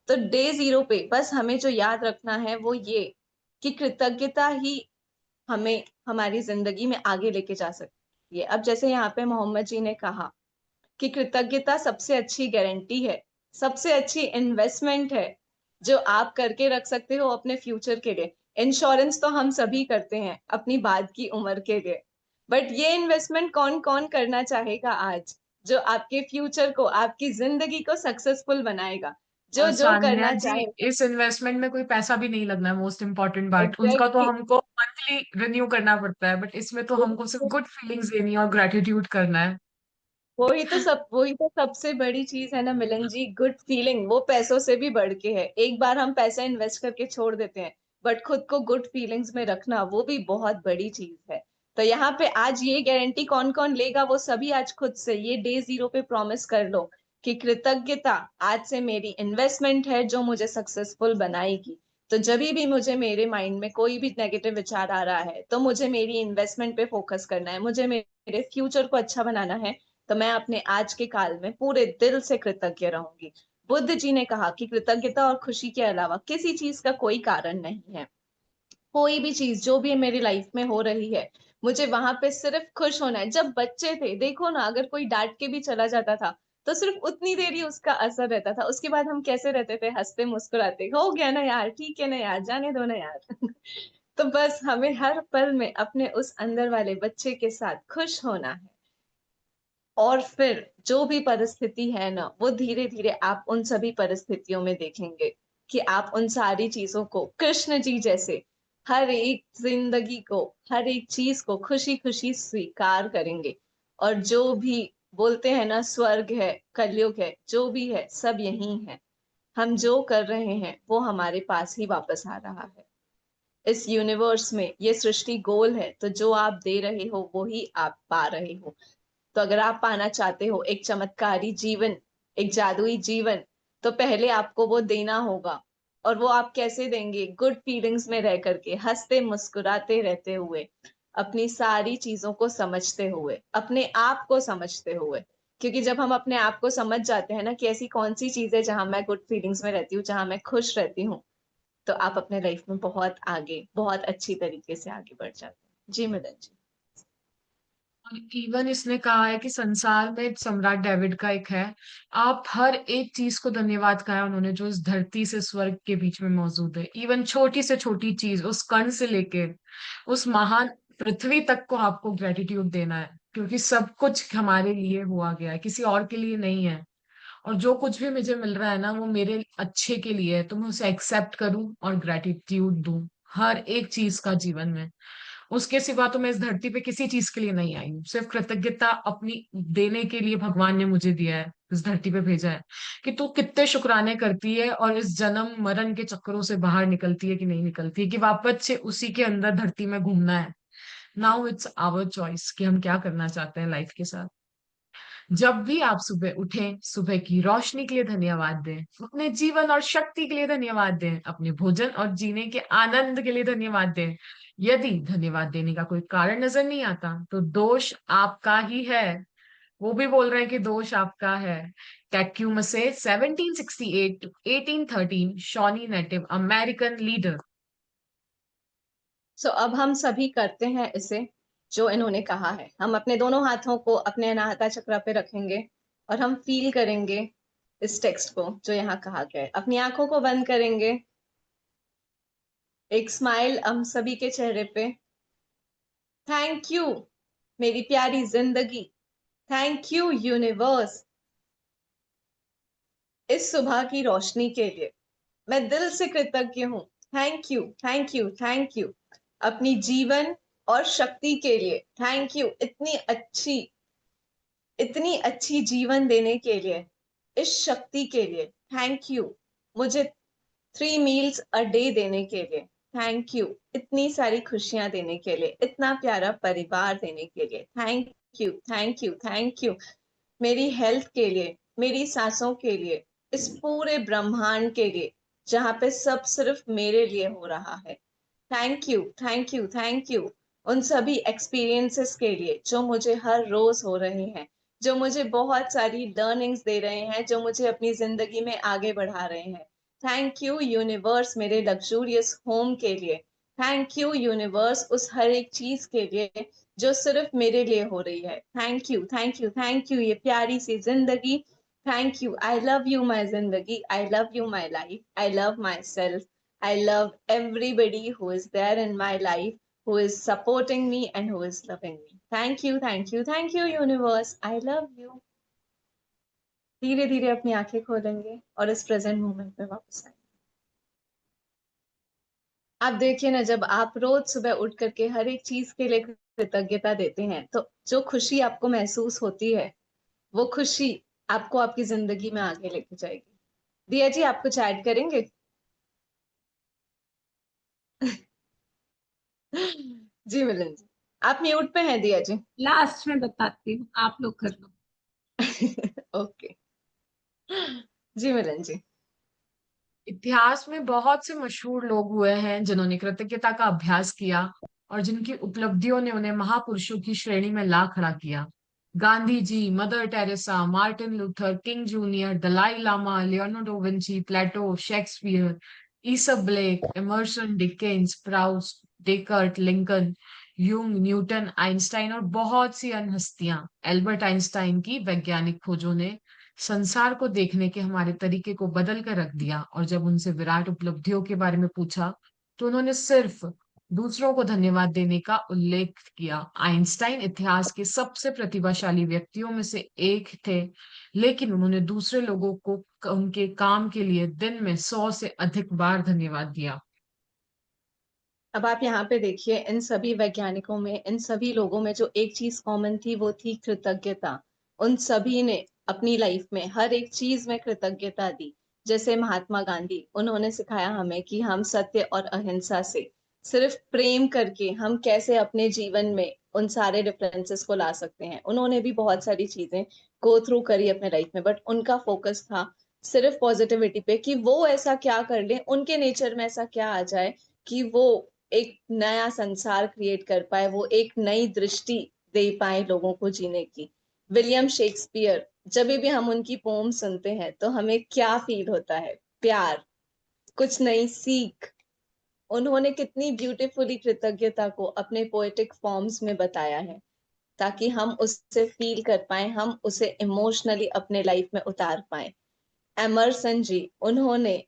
तो डे जीरो पे बस हमें जो याद रखना है वो ये कि कृतज्ञता ही हमें हमारी जिंदगी में आगे लेके जा सकती है। अब जैसे यहाँ पे मोहम्मद जी ने कहा कि कृतज्ञता सबसे अच्छी गारंटी है, सबसे अच्छी इन्वेस्टमेंट है जो आप करके रख सकते हो अपने फ्यूचर के लिए। इंश्योरेंस तो हम सभी करते हैं अपनी बाद की उम्र के लिए, बट ये इन्वेस्टमेंट कौन कौन करना चाहेगा आज, जो आपके फ्यूचर को, आपकी जिंदगी को सक्सेसफुल बनाएगा, जो और जो सान्या करना जी, चाहे। इस इन्वेस्टमेंट में कोई पैसा भी नहीं लगना है, मोस्ट इम्पोर्टेंट बात। उनका तो एग्जैक्टली। हमको मंथली रिन्यू करना पड़ता है, बट इसमें तो हमको सिर्फ गुड फीलिंग्स देनी है और ग्रेटिट्यूड करना है। वही तो सबसे बड़ी चीज है ना मिलन जी, गुड फीलिंग वो पैसों से भी बढ़ के है। एक बार हम पैसा इन्वेस्ट करके छोड़ देते हैं, बट खुद को गुड फीलिंग्स में रखना वो भी बहुत बड़ी चीज है। तो यहाँ पे आज ये गारंटी कौन कौन लेगा, वो सभी आज खुद से ये डे जीरो पे प्रॉमिस कर लो कि कृतज्ञता आज से मेरी इन्वेस्टमेंट है जो मुझे सक्सेसफुल बनाएगी। तो जब भी मुझे मेरे माइंड में कोई भी नेगेटिव विचार आ रहा है तो मुझे मेरी इन्वेस्टमेंट पे फोकस करना है, मुझे मेरे फ्यूचर को अच्छा बनाना है। तो मैं अपने आज के काल में पूरे दिल से कृतज्ञ रहूंगी। बुद्ध जी ने कहा कि कृतज्ञता और खुशी के अलावा किसी चीज का कोई कारण नहीं है। कोई भी चीज जो भी मेरी लाइफ में हो रही है, मुझे वहां पे सिर्फ खुश होना है। जब बच्चे थे देखो ना, अगर कोई डांट के भी चला जाता था तो सिर्फ उतनी देर ही उसका असर रहता था, उसके बाद हम कैसे रहते थे, हंसते मुस्कुराते, हो गया ना यार, ठीक है ना यार, जाने दो ना यार। तो बस हमें हर पल में अपने उस अंदर वाले बच्चे के साथ खुश होना है। और फिर जो भी परिस्थिति है ना, वो धीरे धीरे आप उन सभी परिस्थितियों में देखेंगे कि आप उन सारी चीजों को कृष्ण जी जैसे हर एक जिंदगी को, हर एक चीज को खुशी खुशी स्वीकार करेंगे। और जो भी बोलते हैं ना, स्वर्ग है, कलयुग है, जो भी है सब यही है। हम जो कर रहे हैं वो हमारे पास ही वापस आ रहा है। इस यूनिवर्स में ये सृष्टि गोल है, तो जो आप दे रहे हो वो ही आप पा रहे हो। तो अगर आप पाना चाहते हो एक चमत्कारी जीवन, एक जादुई जीवन, तो पहले आपको वो देना होगा। और वो आप कैसे देंगे? गुड फीलिंग्स में रह करके, हंसते मुस्कुराते रहते हुए, अपनी सारी चीजों को समझते हुए, अपने आप को समझते हुए। क्योंकि जब हम अपने आप को समझ जाते हैं ना कि ऐसी कौन सी चीज है जहां मैं गुड फीलिंग्स में रहती हूँ, जहां मैं खुश रहती हूँ, तो आप अपने लाइफ में बहुत आगे, बहुत अच्छी तरीके से आगे बढ़ जाते हैं। जी मिलन जी। इवन इसने कहा है कि संसार में सम्राट डेविड का एक है, आप हर एक चीज को धन्यवाद कहा है उन्होंने जो इस धरती से स्वर्ग के बीच में मौजूद है। इवन छोटी से छोटी चीज, उस कण से लेके उस महान पृथ्वी तक को आपको ग्रेटिट्यूड देना है, क्योंकि सब कुछ हमारे लिए हुआ गया है, किसी और के लिए नहीं है। और जो कुछ भी मुझे मिल रहा है ना, वो मेरे अच्छे के लिए है, तो मैं उसे एक्सेप्ट करूं और ग्रेटिट्यूड दूं। हर एक चीज का जीवन में। उसके सिवा तो मैं इस धरती पे किसी चीज के लिए नहीं आई हूँ। सिर्फ कृतज्ञता अपनी देने के लिए भगवान ने मुझे दिया है, इस धरती पे भेजा है कि तू कितने शुक्राने करती है और इस जन्म मरण के चक्करों से बाहर निकलती है कि नहीं निकलती है, कि वापस से उसी के अंदर धरती में घूमना है। नाउ इट्स आवर चॉइस कि हम क्या करना चाहते हैं लाइफ के साथ। जब भी आप सुबह उठें, सुबह की रोशनी के लिए धन्यवाद दें, अपने जीवन और शक्ति के लिए धन्यवाद दें, अपने भोजन और जीने के आनंद के लिए धन्यवाद दें। यदि धन्यवाद देने का कोई कारण नजर नहीं आता तो दोष आपका ही है। वो भी बोल रहे हैं कि दोष आपका है। Tecumseh 1768 to 1813 Shawnee native American leader. So अब हम सभी करते हैं इसे जो इन्होंने कहा है। हम अपने दोनों हाथों को अपने अनाहता चक्र पे रखेंगे और हम फील करेंगे इस टेक्स्ट को जो यहाँ कहा गया है। अपनी आंखों को बंद करेंगे, एक स्माइल हम सभी के चेहरे पे। थैंक यू मेरी प्यारी जिंदगी, थैंक यू यूनिवर्स इस सुबह की रोशनी के लिए। मैं दिल से कृतज्ञ हूँ। Thank you, thank you, thank you अपनी जीवन और शक्ति के लिए। थैंक यू इतनी अच्छी जीवन देने के लिए, इस शक्ति के लिए। थैंक यू मुझे 3 मील्स अ डे देने के लिए। थैंक यू इतनी सारी खुशियां देने के लिए, इतना प्यारा परिवार देने के लिए। Thank you, thank you, thank you मेरी हेल्थ के लिए, मेरी सांसों के लिए, इस पूरे ब्रह्मांड के लिए जहाँ पे सब सिर्फ मेरे लिए हो रहा है। Thank you, thank you, thank you उन सभी एक्सपीरियंसेस के लिए जो मुझे हर रोज हो रहे हैं, जो मुझे बहुत सारी लर्निंग्स दे रहे हैं, जो मुझे अपनी जिंदगी में आगे बढ़ा रहे हैं। थैंक यू यूनिवर्स मेरे लग्जूरियस होम के लिए। थैंक यू यूनिवर्स उस हर एक चीज के लिए जो सिर्फ मेरे लिए हो रही है। Thank you, thank you, thank you ये प्यारी सी जिंदगी। Thank you, I love you my zindagi, I love you my life, I love myself, I love everybody who is there in my life, who is supporting me and who is loving me. Thank you, thank you, thank you, universe. I love you. धीरे धीरे अपनी आंखें खोलेंगे और इस present moment में वापस आएंगे। आप देखिए ना, जब आप रोज सुबह उठ करके हर एक चीज के लिए कृतज्ञता देते हैं तो जो खुशी आपको महसूस होती है, वो खुशी आपको आपकी जिंदगी में आगे लेके जाएगी। दिया जी, आप कुछ ऐड करेंगे? जी मिलन जी, आप म्यूट पे हैं दिया जी। लास्ट में बताती हूँ, आप लोग कर लो। ओके जी मिलन जी। इतिहास में बहुत से मशहूर लोग हुए हैं जिन्होंने कृतज्ञता का अभ्यास किया और जिनकी उपलब्धियों ने उन्हें महापुरुषों की श्रेणी में ला खड़ा किया। Gandhi ji, Mother Teresa, Martin Luther King Junior, Dalai Lama, Leonardo Vinci, Plato, Shakespeare, ईसब Blake, Emerson Dickens, Proust, Descartes, Lincoln, Jung, Newton, Einstein और बहुत सी अन्य हस्तियां। एल्बर्ट आइंस्टाइन की वैज्ञानिक खोजों ने संसार को देखने के हमारे तरीके को बदल कर रख दिया, और जब उनसे विराट उपलब्धियों के बारे में पूछा तो उन्होंने सिर्फ दूसरों को धन्यवाद देने का उल्लेख किया। आइंस्टाइन इतिहास के सबसे प्रतिभाशाली व्यक्तियों में से एक थे, लेकिन उन्होंने दूसरे लोगों को उनके काम के लिए दिन में 100 से अधिक बार धन्यवाद दिया। अब आप यहाँ पे देखिए, इन सभी वैज्ञानिकों में, इन सभी लोगों में जो एक चीज कॉमन थी वो थी कृतज्ञता। उन सभी ने अपनी लाइफ में हर एक चीज में कृतज्ञता दी। जैसे महात्मा गांधी, उन्होंने सिखाया हमें कि हम सत्य और अहिंसा से, सिर्फ प्रेम करके हम कैसे अपने जीवन में उन सारे डिफरेंसेस को ला सकते हैं। उन्होंने भी बहुत सारी चीजें गो थ्रू करी अपने लाइफ में, बट उनका फोकस था सिर्फ पॉजिटिविटी पे, कि वो ऐसा क्या कर ले, उनके नेचर में ऐसा क्या आ जाए कि वो एक नया संसार क्रिएट कर पाए, वो एक नई दृष्टि दे पाए लोगों को जीने की। विलियम शेक्सपियर, जब भी हम उनकी पोम सुनते हैं तो हमें क्या फील होता है? प्यार, कुछ नई सीख। उन्होंने कितनी ब्यूटीफुली कृतज्ञता को अपने पोएटिक फॉर्म्स में बताया है ताकि हम उससे फील कर पाए, हम उसे इमोशनली अपने लाइफ में उतार पाए। एमरसन जी, उन्होंने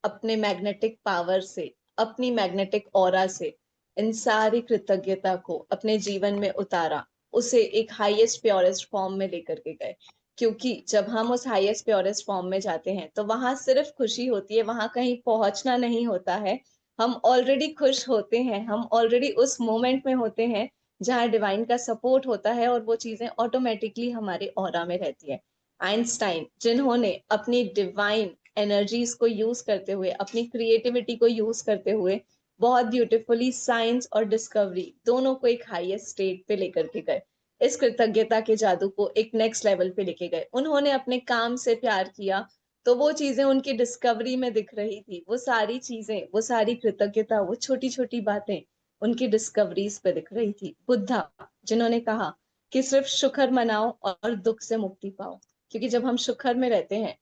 अपने मैग्नेटिक पावर से, अपनी मैग्नेटिक ऑरा से इन सारी कृतज्ञता को अपने जीवन में उतारा, उसे एक हाईएस्ट प्योरेस्ट फॉर्म में लेकर के गए। क्योंकि जब हम उस हाईएस्ट प्योरेस्ट फॉर्म में जाते हैं तो वहां सिर्फ खुशी होती है, वहां कहीं पहुंचना नहीं होता है, हम ऑलरेडी खुश होते हैं, हम ऑलरेडी उस मोमेंट में होते हैं जहाँ डिवाइन का सपोर्ट होता है और वो चीजें ऑटोमेटिकली हमारे ऑरा में रहती है। आइंस्टाइन, जिन्होंने अपनी डिवाइन एनर्जीज को यूज करते हुए, अपनी क्रिएटिविटी को यूज करते हुए बहुत ब्यूटीफुली साइंस और डिस्कवरी दोनों को एक हाईएस्ट स्टेट पे लेकर के गए। इस कृतज्ञता के जादू को एक नेक्स्ट लेवल पे लेके गए। उन्होंने अपने काम से प्यार किया, तो वो चीजें उनकी डिस्कवरी में दिख रही थी। वो सारी चीजें, वो सारी कृतज्ञता, वो छोटी छोटी बातें उनकी डिस्कवरीज पे दिख रही थी। बुद्धा, जिन्होंने कहा कि सिर्फ शुक्र मनाओ और दुख से मुक्ति पाओ, क्योंकि जब हम शुक्र में रहते हैं,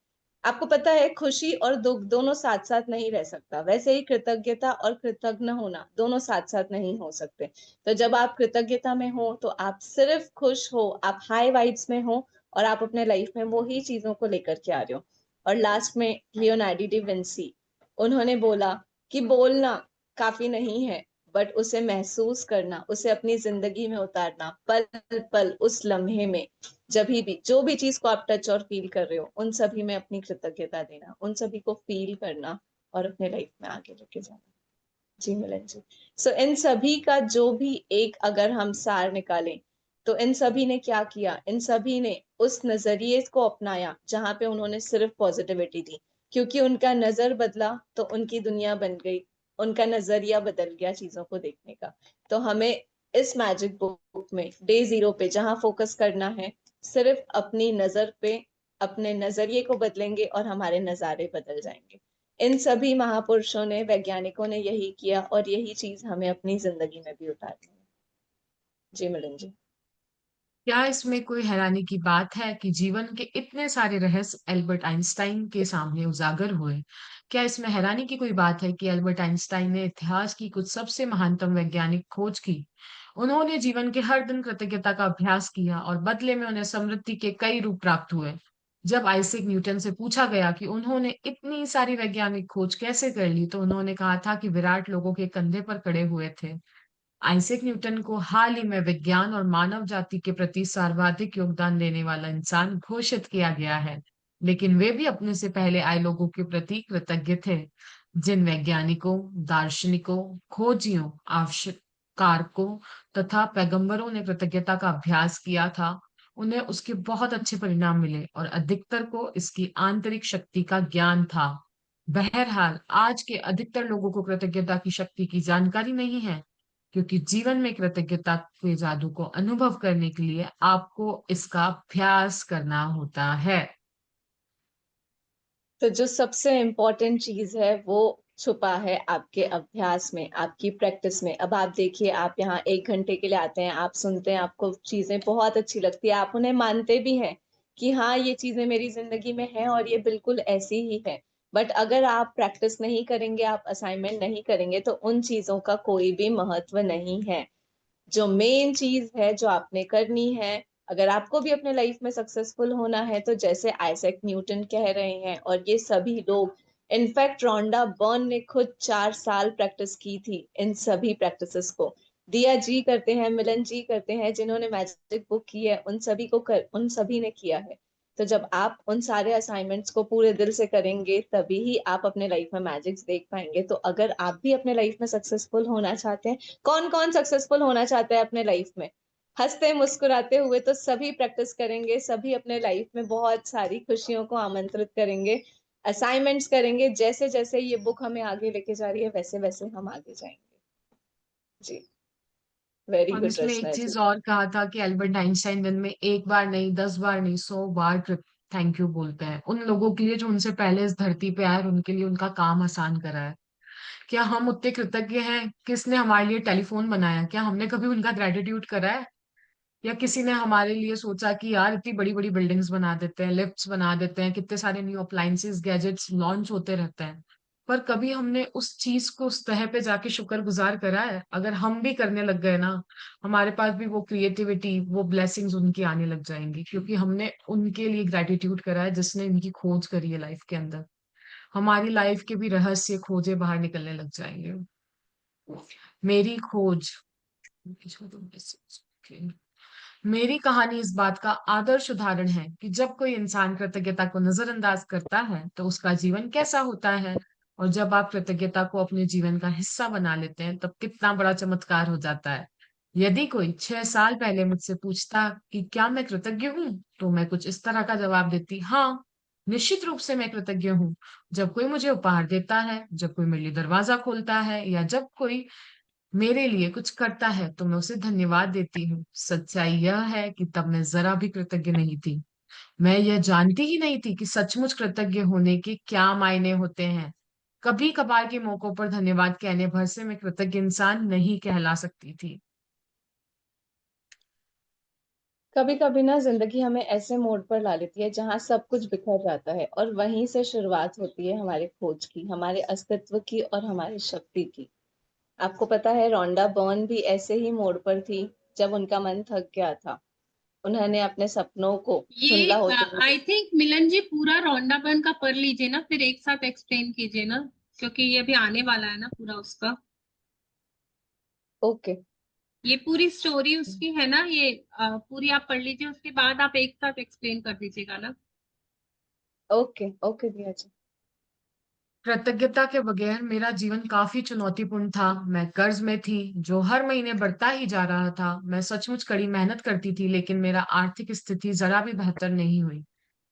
आपको पता है खुशी और दुख दोनों साथ साथ नहीं रह सकता। वैसे ही कृतज्ञता और कृतज्ञ होना दोनों साथ साथ नहीं हो सकते। तो जब आप कृतज्ञता में हो तो आप सिर्फ खुश हो, आप हाई वाइब्स में हो और आप अपने लाइफ में वो ही चीजों को लेकर के आ रहे हो। और लास्ट में लियोनार्डो डी विंसी, उन्होंने बोला कि बोलना काफी नहीं है, बट उसे महसूस करना, उसे अपनी जिंदगी में उतारना, पल पल उस लम्हे में, जब भी जो भी चीज को आप टच और फील कर रहे हो, उन सभी में अपनी कृतज्ञता देना, उन सभी को फील करना और अपने लाइफ में आगे लेके जाना। जी मिलन जी। सो इन सभी का जो भी एक अगर हम सार निकालें, तो इन सभी ने क्या किया, इन सभी ने उस नजरिए को अपनाया जहां पे उन्होंने सिर्फ पॉजिटिविटी दी, क्योंकि उनका नजर बदला तो उनकी दुनिया बन गई, उनका नजरिया बदल गया चीजों को देखने का। तो हमें इस मैजिक बुक में डे 0 पे जहां फोकस करना है, सिर्फ अपनी नजर पे, अपने नजरिए को बदलेंगे और हमारे नजारे बदल जाएंगे। इन सभी महापुरुषों ने, वैज्ञानिकों ने यही किया और यही चीज हमें अपनी जिंदगी में भी उतारनी है। जी मिलन जी। क्या इसमें कोई हैरानी की बात है कि जीवन के इतने सारे रहस्य एल्बर्ट आइंस्टाइन के सामने उजागर हुए? क्या इसमें हैरानी की कोई बात है कि एल्बर्ट आइंस्टाइन ने इतिहास की कुछ सबसे महानतम वैज्ञानिक खोज की? उन्होंने जीवन के हर दिन कृतज्ञता का अभ्यास किया और बदले में उन्हें समृद्धि के कई रूप प्राप्त हुए। जब आइजैक न्यूटन से पूछा गया कि उन्होंने इतनी सारी वैज्ञानिक खोज कैसे कर ली, तो उन्होंने कहा था कि विराट लोगों के कंधे पर खड़े हुए थे। आइजैक न्यूटन को हाल ही में विज्ञान और मानव जाति के प्रति सर्वाधिक योगदान देने वाला इंसान घोषित किया गया है, लेकिन वे भी अपने से पहले आए लोगों के प्रति कृतज्ञ थे। जिन वैज्ञानिकों, दार्शनिकों, खोजियों, आविष्कारकों तथा पैगंबरों ने कृतज्ञता का अभ्यास किया था, उन्हें उसके बहुत अच्छे परिणाम मिले और अधिकतर को इसकी आंतरिक शक्ति का ज्ञान था। बहरहाल, आज के अधिकतर लोगों को कृतज्ञता की शक्ति की जानकारी नहीं है, क्योंकि जीवन में कृतज्ञता के जादू को अनुभव करने के लिए आपको इसका अभ्यास करना होता है। तो जो सबसे इम्पोर्टेंट चीज है वो छुपा है आपके अभ्यास में, आपकी प्रैक्टिस में। अब आप देखिए, आप यहाँ 1 घंटे के लिए आते हैं, आप सुनते हैं, आपको चीजें बहुत अच्छी लगती है, आप उन्हें मानते भी हैं कि हाँ ये चीजें मेरी जिंदगी में है और ये बिल्कुल ऐसी ही है। बट अगर आप प्रैक्टिस नहीं करेंगे, आप असाइनमेंट नहीं करेंगे, तो उन चीजों का कोई भी महत्व नहीं है। जो मेन चीज है जो आपने करनी है, अगर आपको भी अपने लाइफ में सक्सेसफुल होना है, तो जैसे आइजैक न्यूटन कह रहे हैं और ये सभी लोग, इनफैक्ट रोंडा बर्न ने खुद 4 साल प्रैक्टिस की थी इन सभी प्रैक्टिसेस को। दिया जी करते हैं, मिलन जी करते हैं, जिन्होंने मैजिक बुक की है, उन सभी ने किया है। तो जब आप उन सारे असाइनमेंट्स को पूरे दिल से करेंगे, तभी ही आप अपने लाइफ में मैजिक्स देख पाएंगे। तो अगर आप भी अपने लाइफ में सक्सेसफुल होना चाहते हैं, कौन कौन सक्सेसफुल होना चाहता है अपने लाइफ में, हंसते मुस्कुराते हुए, तो सभी प्रैक्टिस करेंगे, सभी अपने लाइफ में बहुत सारी खुशियों को आमंत्रित करेंगे, असाइनमेंट्स करेंगे। जैसे जैसे ये बुक हमें आगे लेके जा रही है, वैसे वैसे हम आगे जाएंगे। जी। वेरी और गुड इसमें एक रचना चीज जी। और कहा था कि एल्बर्ट आइंस्टाइन दिन में एक बार नहीं, 10 बार नहीं, 100 बार थैंक यू बोलते हैं उन लोगों के लिए जो उनसे पहले इस धरती पे आए और उनके लिए उनका काम आसान करा है। क्या हम उतने कृतज्ञ हैं? किसने हमारे लिए टेलीफोन बनाया? क्या हमने कभी उनका ग्रेटिट्यूड करा है? या किसी ने हमारे लिए सोचा कि यार इतनी बड़ी बड़ी बिल्डिंग्स बना देते हैं, लिफ्ट्स बना देते हैं, कितने सारे न्यू अप्लायंसेस, गैजेट्स लॉन्च होते रहते हैं, पर कभी हमने उस चीज को उस तह पे जाके शुक्रगुजार करा है? अगर हम भी करने लग गए ना, हमारे पास भी वो क्रिएटिविटी, वो ब्लेसिंग्स उनकी आने लग जाएंगी, क्योंकि हमने उनके लिए ग्रेटिट्यूड करा है जिसने इनकी खोज करी है लाइफ के अंदर। हमारी लाइफ के भी रहस्य खोजे बाहर निकलने लग जाएंगे। मेरी खोज, मेरी कहानी इस बात का आदर्श उदाहरण है कि जब कोई इंसान कृतज्ञता को नजरअंदाज करता है तो उसका जीवन कैसा होता है। और जब आप कृतज्ञता को अपने जीवन का हिस्सा बना लेते हैं, तब कितना बड़ा चमत्कार हो जाता है। यदि कोई 6 साल पहले मुझसे पूछता कि क्या मैं कृतज्ञ हूँ, तो मैं कुछ इस तरह का जवाब देती, हाँ, निश्चित रूप से मैं कृतज्ञ हूँ। जब कोई मुझे उपहार देता है, जब कोई मेरे लिए दरवाजा खोलता है या जब कोई मेरे लिए कुछ करता है, तो मैं उसे धन्यवाद देती हूँ। सच्चाई यह है कि तब मैं ज़रा भी कृतज्ञ नहीं थी। मैं यह जानती ही नहीं थी कि सचमुच कृतज्ञ होने के क्या मायने होते हैं। कभी-कभार के मौकों पर धन्यवाद कहने भर से मैं कृतज्ञ इंसान नहीं कहला सकती थी। कभी कभी ना जिंदगी हमें ऐसे मोड़ पर ला लेती है जहां सब कुछ बिखर जाता है और वहीं से शुरुआत होती है हमारे खोज की, हमारे अस्तित्व की और हमारी शक्ति की। आपको पता है रोंडा बर्न भी ऐसे ही मोड़ पर थी जब उनका मन थक गया था। उन्होंने अपने सपनों को ये धुंधला होते हुए आई थिंक मिलन जी पूरा रौंडापन का पढ़ लीजिए ना, फिर एक साथ एक्सप्लेन कीजिए ना, क्योंकि ये अभी आने वाला है ना पूरा उसका। ओके। ये पूरी स्टोरी उसकी है ना, ये पूरी आप पढ़ लीजिए, उसके बाद आप एक साथ एक्सप्लेन कर दीजिएगा ना। ओके ओके दिया जी। कृतज्ञता के बगैर मेरा जीवन काफी चुनौतीपूर्ण था। मैं कर्ज में थी, जो हर महीने बढ़ता ही जा रहा था। मैं सचमुच कड़ी मेहनत करती थी, लेकिन मेरा आर्थिक स्थिति जरा भी बेहतर नहीं हुई।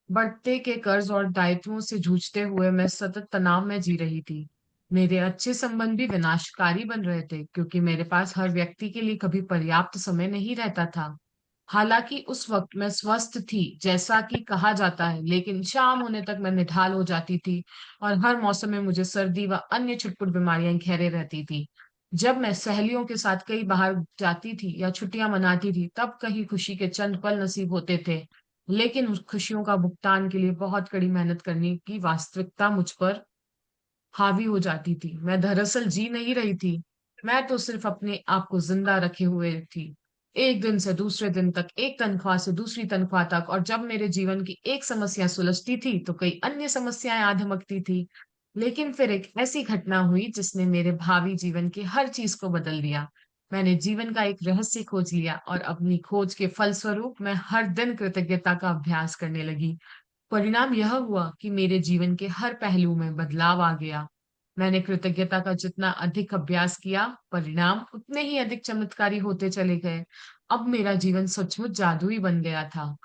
बढ़ते के कर्ज और दायित्वों से जूझते हुए मैं सतत तनाव में जी रही थी। मेरे अच्छे संबंध भी विनाशकारी बन रहे थे, क्योंकि मेरे पास हर व्यक्ति के लिए कभी पर्याप्त समय नहीं रहता था। हालांकि उस वक्त मैं स्वस्थ थी, जैसा कि कहा जाता है, लेकिन शाम होने तक मैं निढाल हो जाती थी और हर मौसम में मुझे सर्दी व अन्य छुटपुट बीमारियां घेरे रहती थी। जब मैं सहेलियों के साथ कहीं बाहर जाती थी या छुट्टियां मनाती थी, तब कहीं खुशी के चंद पल नसीब होते थे, लेकिन उस खुशियों का भुगतान के लिए बहुत कड़ी मेहनत करने की वास्तविकता मुझ पर हावी हो जाती थी। मैं दरअसल जी नहीं रही थी, मैं तो सिर्फ अपने आप को जिंदा रखे हुए थी। एक दिन से दूसरे दिन तक, एक तनख्वाह से दूसरी तनख्वाह तक, और जब मेरे जीवन की एक समस्या सुलझती थी, तो कई अन्य समस्याएं आ धमकती थी। लेकिन फिर एक ऐसी घटना हुई जिसने मेरे भावी जीवन की हर चीज को बदल दिया। मैंने जीवन का एक रहस्य खोज लिया और अपनी खोज के फलस्वरूप मैं हर दिन कृतज्ञता का अभ्यास करने लगी। परिणाम यह हुआ कि मेरे जीवन के हर पहलू में बदलाव आ गया। मैंने कृतज्ञता का जितना अधिक अभ्यास किया, परिणाम उतने ही अधिक चमत्कारी होते चले गए। अब मेरा जीवन सचमुच जादुई बन गया था।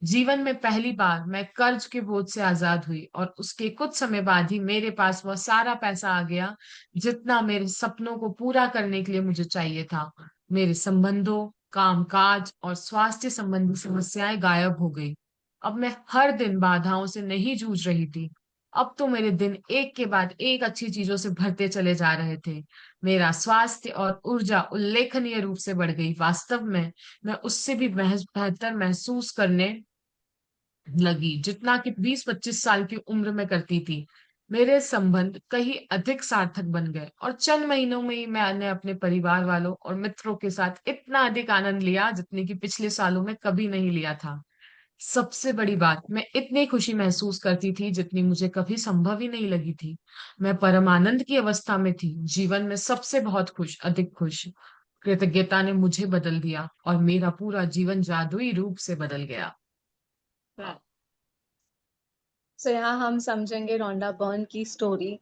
जीवन में पहली बार मैं कर्ज के बोझ से आजाद हुई और उसके कुछ समय बाद ही मेरे पास वह सारा पैसा आ गया, जितना मेरे सपनों को पूरा करने के लिए मुझे चाहिए था। मेरे संबंधों, कामकाज और स्वास्थ्य संबंधी समस्याएं गायब हो गई। अब मैं हर दिन बाधाओं से नहीं जूझ रही थी। अब तो मेरे दिन एक के बाद एक अच्छी चीजों से भरते चले जा रहे थे। मेरा स्वास्थ्य और ऊर्जा उल्लेखनीय रूप से बढ़ गई। वास्तव में मैं उससे भी बेहतर महसूस करने लगी, जितना कि 20-25 साल की उम्र में करती थी। मेरे संबंध कहीं अधिक सार्थक बन गए और चंद महीनों में ही मैंने अपने परिवार वालों और मित्रों के साथ इतना अधिक आनंद लिया, जितने कि पिछले सालों में कभी नहीं लिया था। सबसे बड़ी बात, मैं इतनी खुशी महसूस करती थी जितनी मुझे कभी संभव ही नहीं लगी थी। मैं परम आनंद की अवस्था में थी, जीवन में सबसे बहुत खुश, अधिक खुश। कृतज्ञता ने मुझे बदल दिया और मेरा पूरा जीवन जादुई रूप से बदल गया। सो यहाँ हम समझेंगे रोंडा बर्न की स्टोरी।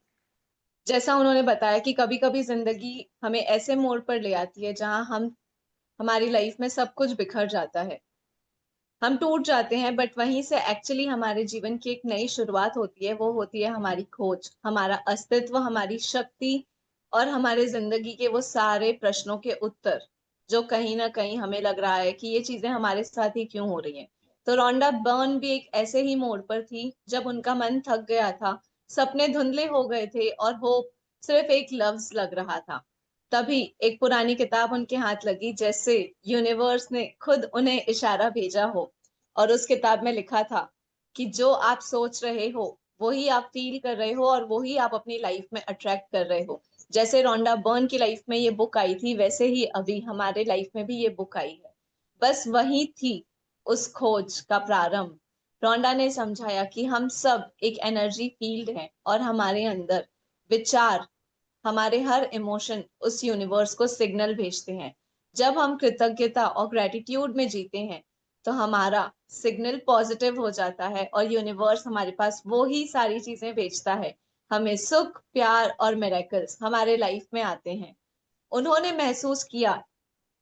जैसा उन्होंने बताया कि कभी कभी जिंदगी हमें ऐसे मोड़ पर ले आती है जहां हम हमारी लाइफ में सब कुछ बिखर जाता है, हम टूट जाते हैं, बट वहीं से एक्चुअली हमारे जीवन की एक नई शुरुआत होती है। वो होती है हमारी खोज, हमारा अस्तित्व, हमारी शक्ति और हमारे जिंदगी के वो सारे प्रश्नों के उत्तर जो कहीं ना कहीं हमें लग रहा है कि ये चीजें हमारे साथ ही क्यों हो रही हैं। तो रोंडा बर्न भी एक ऐसे ही मोड़ पर थी जब उनका मन थक गया था, सपने धुंधले हो गए थे और होप सिर्फ एक लफ्ज लग रहा था। तभी एक पुरानी किताब उनके हाथ लगी, जैसे यूनिवर्स ने खुद उन्हें इशारा भेजा हो। और उस किताब में लिखा था कि जो आप सोच रहे हो वही आप फील कर रहे हो और वही आप अपनी लाइफ में अट्रैक्ट कर रहे हो। जैसे रोंडा बर्न की लाइफ में ये बुक आई थी, वैसे ही अभी हमारे लाइफ में भी ये बुक आई है। बस वही थी उस खोज का प्रारंभ। रोंडा ने समझाया कि हम सब एक एनर्जी फील्ड है और हमारे अंदर विचार, हमारे हर इमोशन उस यूनिवर्स को सिग्नल भेजते हैं। जब हम कृतज्ञता और ग्रेटिट्यूड में जीते हैं तो हमारा सिग्नल पॉजिटिव हो जाता है और यूनिवर्स हमारे पास वो ही सारी चीजें भेजता है हमें सुख, प्यार और मिरेकल्स हमारे लाइफ में आते हैं। उन्होंने महसूस किया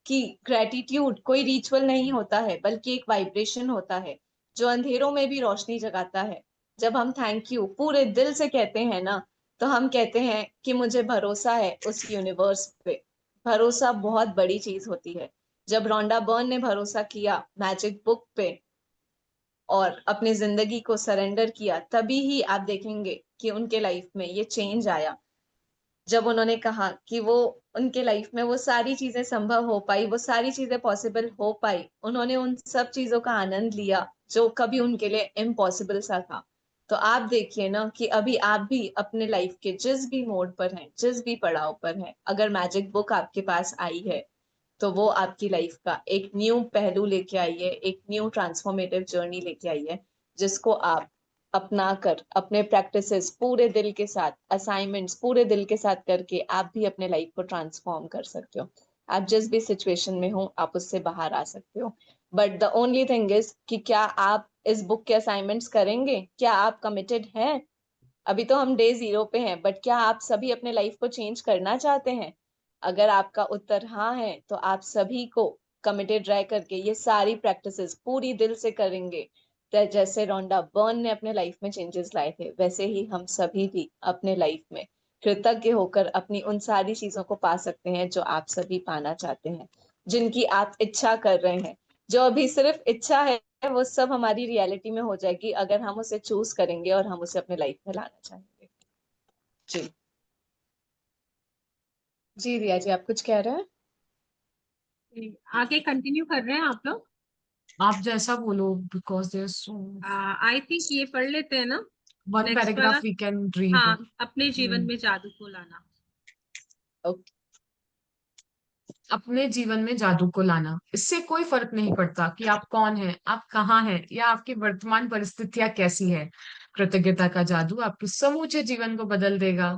कि ग्रेटिट्यूड कोई रिचुअल नहीं होता है, बल्कि एक वाइब्रेशन होता है जो अंधेरों में भी रोशनी जगाता है। जब हम थैंक यू पूरे दिल से कहते हैं ना, तो हम कहते हैं कि मुझे भरोसा है उस यूनिवर्स पे। भरोसा बहुत बड़ी चीज होती है। जब रोंडा बर्न ने भरोसा किया मैजिक बुक पे और अपनी जिंदगी को सरेंडर किया, तभी ही आप देखेंगे कि उनके लाइफ में ये चेंज आया। जब उन्होंने कहा कि वो उनके लाइफ में वो सारी चीजें संभव हो पाई, वो सारी चीजें पॉसिबल हो पाई, उन्होंने उन सब चीजों का आनंद लिया जो कभी उनके लिए इम्पॉसिबल सा था। तो आप देखिए ना कि अभी आप भी अपने लाइफ के जिस भी मोड पर हैं, जिस भी पड़ाव पर हैं, अगर मैजिक बुक आपके पास आई है तो वो आपकी लाइफ का एक न्यू पहलू लेके आई है, एक न्यू ट्रांसफॉर्मेटिव जर्नी लेके आई है, जिसको आप अपना कर अपने प्रैक्टिसेस पूरे दिल के साथ, असाइनमेंट्स पूरे दिल के साथ करके आप भी अपने लाइफ को ट्रांसफॉर्म कर सकते हो। आप जिस भी सिचुएशन में हो आप उससे बाहर आ सकते हो। But the only thing is कि क्या आप इस बुक के असाइनमेंट्स करेंगे? क्या आप कमिटेड हैं? अभी तो हम डे 0 पे हैं, बट क्या आप सभी अपने लाइफ को चेंज करना चाहते हैं? अगर आपका उत्तर हाँ है, तो आप सभी को कमिटेड रह करके ये सारी प्रैक्टिसेस पूरी दिल से करेंगे। तो जैसे रोंडा बर्न ने अपने लाइफ में चेंजेस लाए थे, वैसे ही हम सभी भी अपने लाइफ में कृतज्ञ होकर अपनी उन सारी चीजों को पा सकते हैं जो आप सभी पाना चाहते हैं, जिनकी आप इच्छा कर रहे हैं। जो अभी सिर्फ इच्छा है, वो सब हमारी रियलिटी में हो जाएगी अगर हम उसे चूज करेंगे और हम उसे अपने लाइफ में लाना चाहेंगे। जी जी रिया जी, आप कुछ कह रहे हैं? आगे कंटिन्यू कर रहे हैं आप लोग? आप जैसा बोलो, because there so I think ये पढ़ लेते हैं ना, वन नेक्स्ट पैराग्राफ वाला। We can read. हाँ, अपने जीवन में जादू को लाना। ओके। अपने जीवन में जादू को लाना। इससे कोई फर्क नहीं पड़ता कि आप कौन हैं, आप कहाँ हैं, या आपकी वर्तमान परिस्थितियां कैसी है। कृतज्ञता का जादू आपके समूचे जीवन को बदल देगा।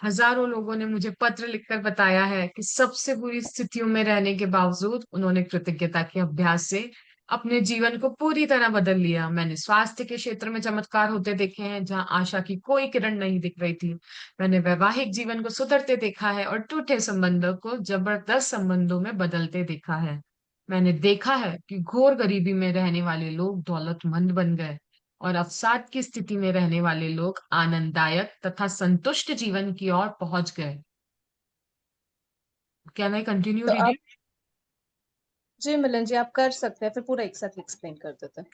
हजारों लोगों ने मुझे पत्र लिखकर बताया है कि सबसे बुरी स्थितियों में रहने के बावजूद उन्होंने कृतज्ञता के अभ्यास से अपने जीवन को पूरी तरह बदल लिया। मैंने स्वास्थ्य के क्षेत्र में चमत्कार होते देखे हैं जहां आशा की कोई किरण नहीं दिख रही थी। मैंने वैवाहिक जीवन को सुधरते देखा है और टूटे संबंधों को जबरदस्त संबंधों में बदलते देखा है। मैंने देखा है कि घोर गरीबी में रहने वाले लोग दौलतमंद बन गए और अवसाद की स्थिति में रहने वाले लोग आनंददायक तथा संतुष्ट जीवन की ओर पहुंच गए। कैन आई कंटिन्यू तो आप, रीडिंग? जी मिलन जी, आप कर सकते हैं, फिर पूरा एक साथ एक्सप्लेन कर देते हैं।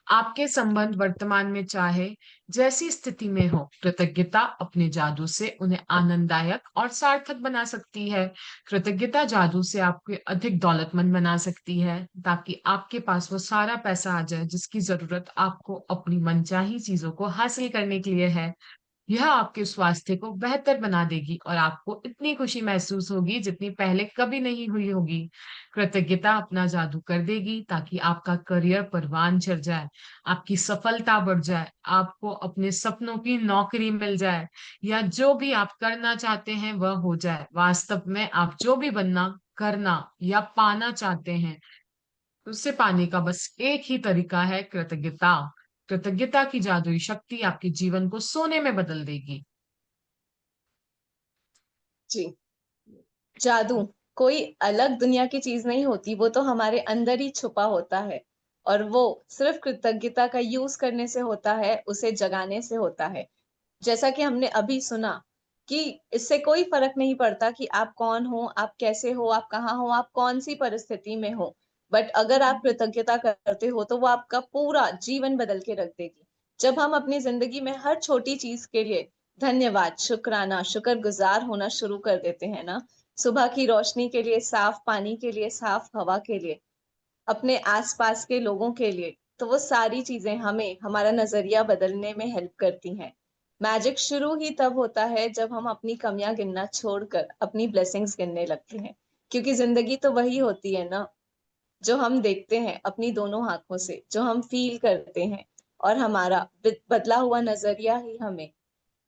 आपके संबंध वर्तमान में चाहे जैसी स्थिति में हो, कृतज्ञता अपने जादू से उन्हें आनंददायक और सार्थक बना सकती है। कृतज्ञता जादू से आपको अधिक दौलतमंद बना सकती है ताकि आपके पास वो सारा पैसा आ जाए जिसकी जरूरत आपको अपनी मनचाही चीजों को हासिल करने के लिए है। यह आपके स्वास्थ्य को बेहतर बना देगी और आपको इतनी खुशी महसूस होगी जितनी पहले कभी नहीं हुई होगी। कृतज्ञता अपना जादू कर देगी ताकि आपका करियर परवान चढ़ जाए, आपकी सफलता बढ़ जाए, आपको अपने सपनों की नौकरी मिल जाए, या जो भी आप करना चाहते हैं वह हो जाए। वास्तव में आप जो भी बनना, करना या पाना चाहते हैं, उससे पाने का बस एक ही तरीका है, कृतज्ञता। कृतज्ञता की जादुई शक्ति आपके जीवन को सोने में बदल देगी। जी, जादू कोई अलग दुनिया की चीज नहीं होती, वो तो हमारे अंदर ही छुपा होता है। और वो सिर्फ कृतज्ञता का यूज करने से होता है, उसे जगाने से होता है। जैसा कि हमने अभी सुना कि इससे कोई फर्क नहीं पड़ता कि आप कौन हो, आप कैसे हो, आप कहाँ हो, आप कौन सी परिस्थिति में हो। बट अगर आप कृतज्ञता करते हो तो वो आपका पूरा जीवन बदल के रख देगी। जब हम अपनी जिंदगी में हर छोटी चीज के लिए धन्यवाद, शुक्राना, शुक्रगुजार होना शुरू कर देते हैं ना, सुबह की रोशनी के लिए, साफ पानी के लिए, साफ हवा के लिए, अपने आसपास के लोगों के लिए, तो वो सारी चीजें हमें हमारा नजरिया बदलने में हेल्प करती हैं। मैजिक शुरू ही तब होता है जब हम अपनी कमियां गिनना छोड़कर अपनी ब्लेसिंग्स गिनने लगते हैं। क्योंकि जिंदगी तो वही होती है ना, जो हम देखते हैं अपनी दोनों आंखों से, जो हम फील करते हैं, और हमारा बदला हुआ नजरिया ही हमें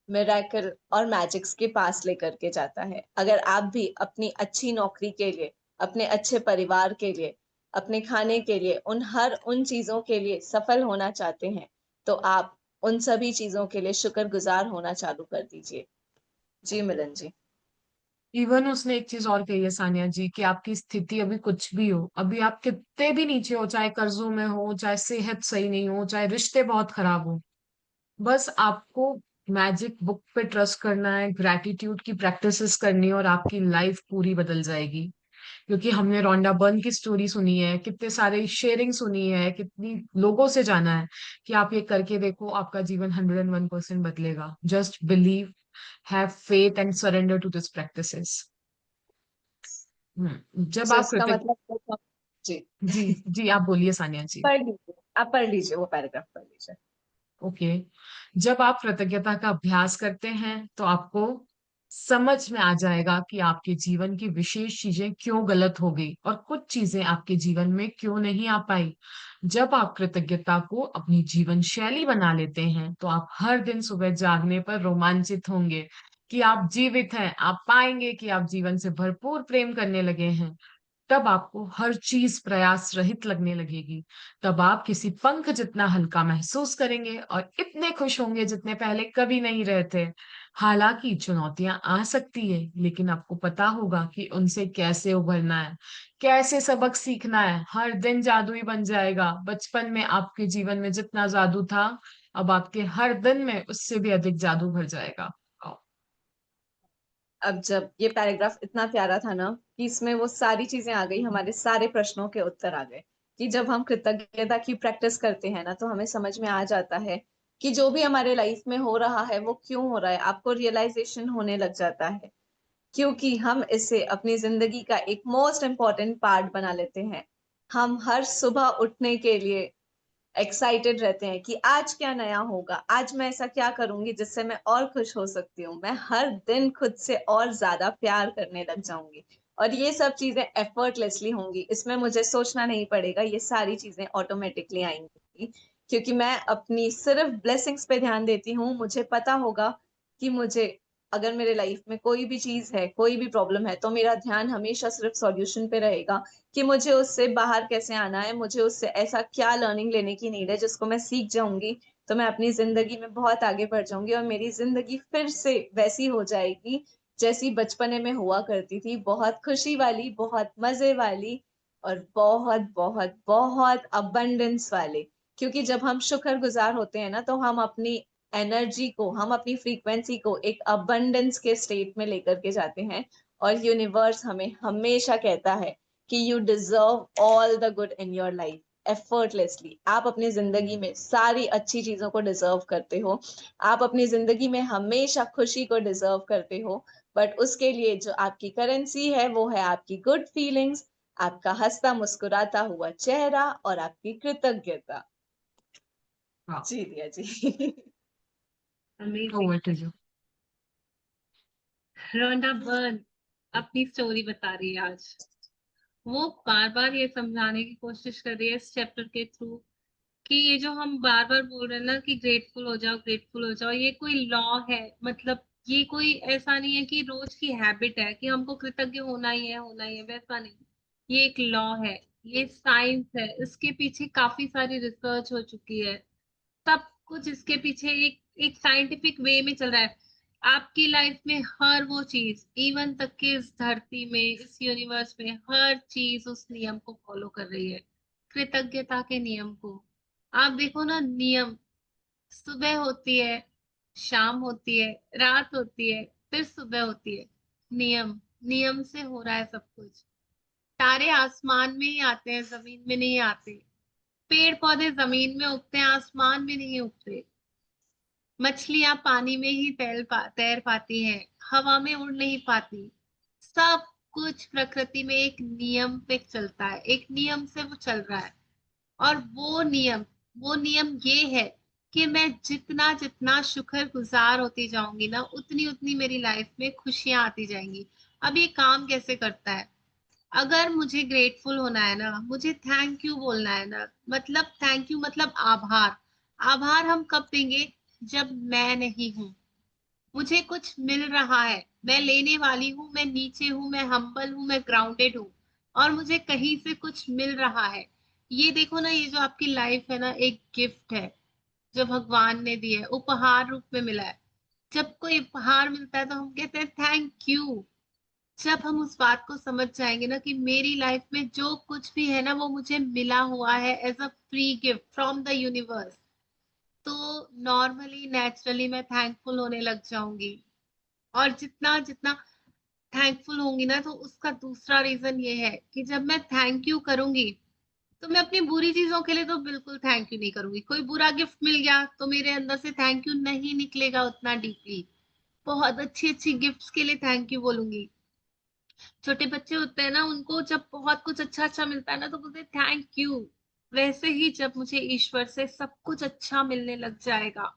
मिरेकल और मैजिक्स के पास लेकर के जाता है। अगर आप भी अपनी अच्छी नौकरी के लिए, अपने अच्छे परिवार के लिए, अपने खाने के लिए, उन चीजों के लिए सफल होना चाहते हैं, तो आप उन सभी चीजों के लिए शुक्रगुजार होना चालू कर दीजिए। जी मिलन जी। इवन उसने एक चीज और कही है सानिया जी, कि आपकी स्थिति अभी कुछ भी हो, अभी आप कितने भी नीचे हो, चाहे कर्जों में हो, चाहे सेहत सही नहीं हो, चाहे रिश्ते बहुत खराब हो, बस आपको मैजिक बुक पे ट्रस्ट करना है, ग्रैटिट्यूड की प्रैक्टिसेस करनी है, और आपकी लाइफ पूरी बदल जाएगी। क्योंकि हमने रोंडा बर्न की स्टोरी सुनी है, कितने सारे शेयरिंग सुनी है, कितनी लोगों से जाना है कि आप ये करके देखो, आपका जीवन 101% बदलेगा। Just believe, have faith and surrender to this practices. जब तो आप इसका कृतज्ञ मतलब जी, जी जी, आप बोलिए सानिया जी। पढ़ लीजिए, आप पढ़ लीजिए, वो पैराग्राफ पढ़ लीजिए। ओके। जब आप कृतज्ञता का अभ्यास करते हैं तो आपको समझ में आ जाएगा कि आपके जीवन की विशेष चीजें क्यों गलत हो गई और कुछ चीजें आपके जीवन में क्यों नहीं आ पाई। जब आप कृतज्ञता को अपनी जीवन शैली बना लेते हैं तो आप हर दिन सुबह जागने पर रोमांचित होंगे कि आप जीवित हैं। आप पाएंगे कि आप जीवन से भरपूर प्रेम करने लगे हैं। तब आपको हर चीज प्रयास रहित लगने लगेगी। तब आप किसी पंख जितना हल्का महसूस करेंगे और इतने खुश होंगे जितने पहले कभी नहीं रहे थे। हालांकि चुनौतियां आ सकती है, लेकिन आपको पता होगा कि उनसे कैसे उभरना है, कैसे सबक सीखना है। हर दिन जादुई बन जाएगा। बचपन में आपके जीवन में जितना जादू था, अब आपके हर दिन में उससे भी अधिक जादू भर जाएगा। अब जब ये पैराग्राफ इतना प्यारा था ना कि इसमें वो सारी चीजें आ गई, हमारे सारे प्रश्नों के उत्तर आ गए। कि जब हम कृतज्ञता की प्रैक्टिस करते हैं ना, तो हमें समझ में आ जाता है कि जो भी हमारे लाइफ में हो रहा है वो क्यों हो रहा है। आपको रियलाइजेशन होने लग जाता है, क्योंकि हम इसे अपनी जिंदगी का एक मोस्ट इम्पॉर्टेंट पार्ट बना लेते हैं। हम हर सुबह उठने के लिए एक्साइटेड रहते हैं कि आज क्या नया होगा, आज मैं ऐसा क्या करूंगी जिससे मैं और खुश हो सकती हूँ, मैं हर दिन खुद से और ज्यादा प्यार करने लग जाऊंगी। और ये सब चीजें एफर्टलेसली होंगी, इसमें मुझे सोचना नहीं पड़ेगा, ये सारी चीजें ऑटोमेटिकली आएंगी। क्योंकि मैं अपनी सिर्फ ब्लेसिंग्स पे ध्यान देती हूँ। मुझे पता होगा कि मुझे, अगर मेरे लाइफ में कोई भी चीज है, कोई भी प्रॉब्लम है, तो मेरा ध्यान हमेशा सिर्फ सॉल्यूशन पे रहेगा कि मुझे उससे बाहर कैसे आना है, मुझे उससे ऐसा क्या लर्निंग लेने की नीड है जिसको मैं सीख जाऊंगी तो मैं अपनी जिंदगी में बहुत आगे बढ़ जाऊंगी और मेरी जिंदगी फिर से वैसी हो जाएगी जैसी बचपने में हुआ करती थी, बहुत खुशी वाली, बहुत मजे वाली, और बहुत बहुत बहुत अबंडेंस वाले। क्योंकि जब हम शुक्रगुजार होते हैं ना, तो हम अपनी एनर्जी को, हम अपनी फ्रीक्वेंसी को एक अबंडेंस के स्टेट में लेकर के जाते हैं। और यूनिवर्स हमें हमेशा कहता है कि you deserve all the good in your life effortlessly. आप अपनी जिंदगी में सारी अच्छी चीजों को डिजर्व करते हो। आप अपनी जिंदगी में हमेशा खुशी को डिजर्व करते हो। बट उसके लिए जो आपकी करेंसी है वो है आपकी गुड फीलिंग्स, आपका हंसता मुस्कुराता हुआ चेहरा और आपकी कृतज्ञता। हाँ, जी Diya ji. Amazing. Over to you. Rhonda Byrne अपनी स्टोरी बता रही है आज। वो बार बार ये समझाने की कोशिश कर रही है इस चैप्टर के थ्रू कि ये जो हम बार बार बोल रहे हैं ना कि ग्रेटफुल हो जाओ, ग्रेटफुल हो जाओ, ये कोई लॉ है। मतलब ये कोई ऐसा नहीं है कि रोज की हैबिट है कि हमको कृतज्ञ होना ही है, होना ही है, वैसा नहीं। ये एक लॉ है, ये साइंस है, इसके पीछे काफी सारी रिसर्च हो चुकी है। सब कुछ इसके पीछे एक एक साइंटिफिक वे में चल रहा है। आपकी लाइफ में हर वो चीज, इवन तक कि इस धरती में, इस यूनिवर्स में हर चीज उस नियम को फॉलो कर रही है, कृतज्ञता के नियम को। आप देखो ना, नियम, सुबह होती है, शाम होती है, रात होती है, फिर सुबह होती है। नियम, नियम से हो रहा है सब कुछ। तारे आसमान में ही आते हैं, जमीन में नहीं आते। पेड़ पौधे जमीन में उगते हैं, आसमान में नहीं उगते। मछलियां पानी में ही तैर पाती हैं, हवा में उड़ नहीं पाती। सब कुछ प्रकृति में एक नियम पे चलता है, एक नियम से वो चल रहा है। और वो नियम ये है कि मैं जितना जितना शुक्रगुजार होती जाऊंगी ना, उतनी उतनी मेरी लाइफ में खुशियां आती जाएंगी। अब ये काम कैसे करता है? अगर मुझे ग्रेटफुल होना है ना, मुझे थैंक यू बोलना है ना, मतलब थैंक यू मतलब आभार। आभार हम कब देंगे? जब मैं नहीं हूं, मुझे कुछ मिल रहा है, मैं लेने वाली हूँ, मैं नीचे हूँ, मैं हम्बल हूँ, मैं ग्राउंडेड हूँ, और मुझे कहीं से कुछ मिल रहा है। ये देखो ना, ये जो आपकी लाइफ है ना, एक गिफ्ट है। जो भगवान ने दिए, उपहार रूप में मिला है। जब कोई उपहार मिलता है तो हम कहते हैं थैंक यू। जब हम उस बात को समझ जाएंगे ना कि मेरी लाइफ में जो कुछ भी है ना वो मुझे मिला हुआ है as a free gift from the universe, तो नॉर्मली नेचुरली मैं थैंकफुल होने लग जाऊंगी। और जितना जितना थैंकफुल होंगी ना, तो उसका दूसरा रीजन ये है कि जब मैं थैंक यू करूंगी तो मैं अपनी बुरी चीजों के लिए तो बिल्कुल थैंक यू नहीं करूंगी। कोई बुरा गिफ्ट मिल गया तो मेरे अंदर से थैंक यू नहीं निकलेगा उतना डीपली। बहुत अच्छी अच्छी गिफ्ट्स के लिए थैंक यू बोलूंगी। छोटे बच्चे होते हैं ना, उनको जब बहुत कुछ अच्छा अच्छा मिलता है ना तो बोलते हैं थैंक यू। वैसे ही जब मुझे ईश्वर से सब कुछ अच्छा मिलने लग जाएगा,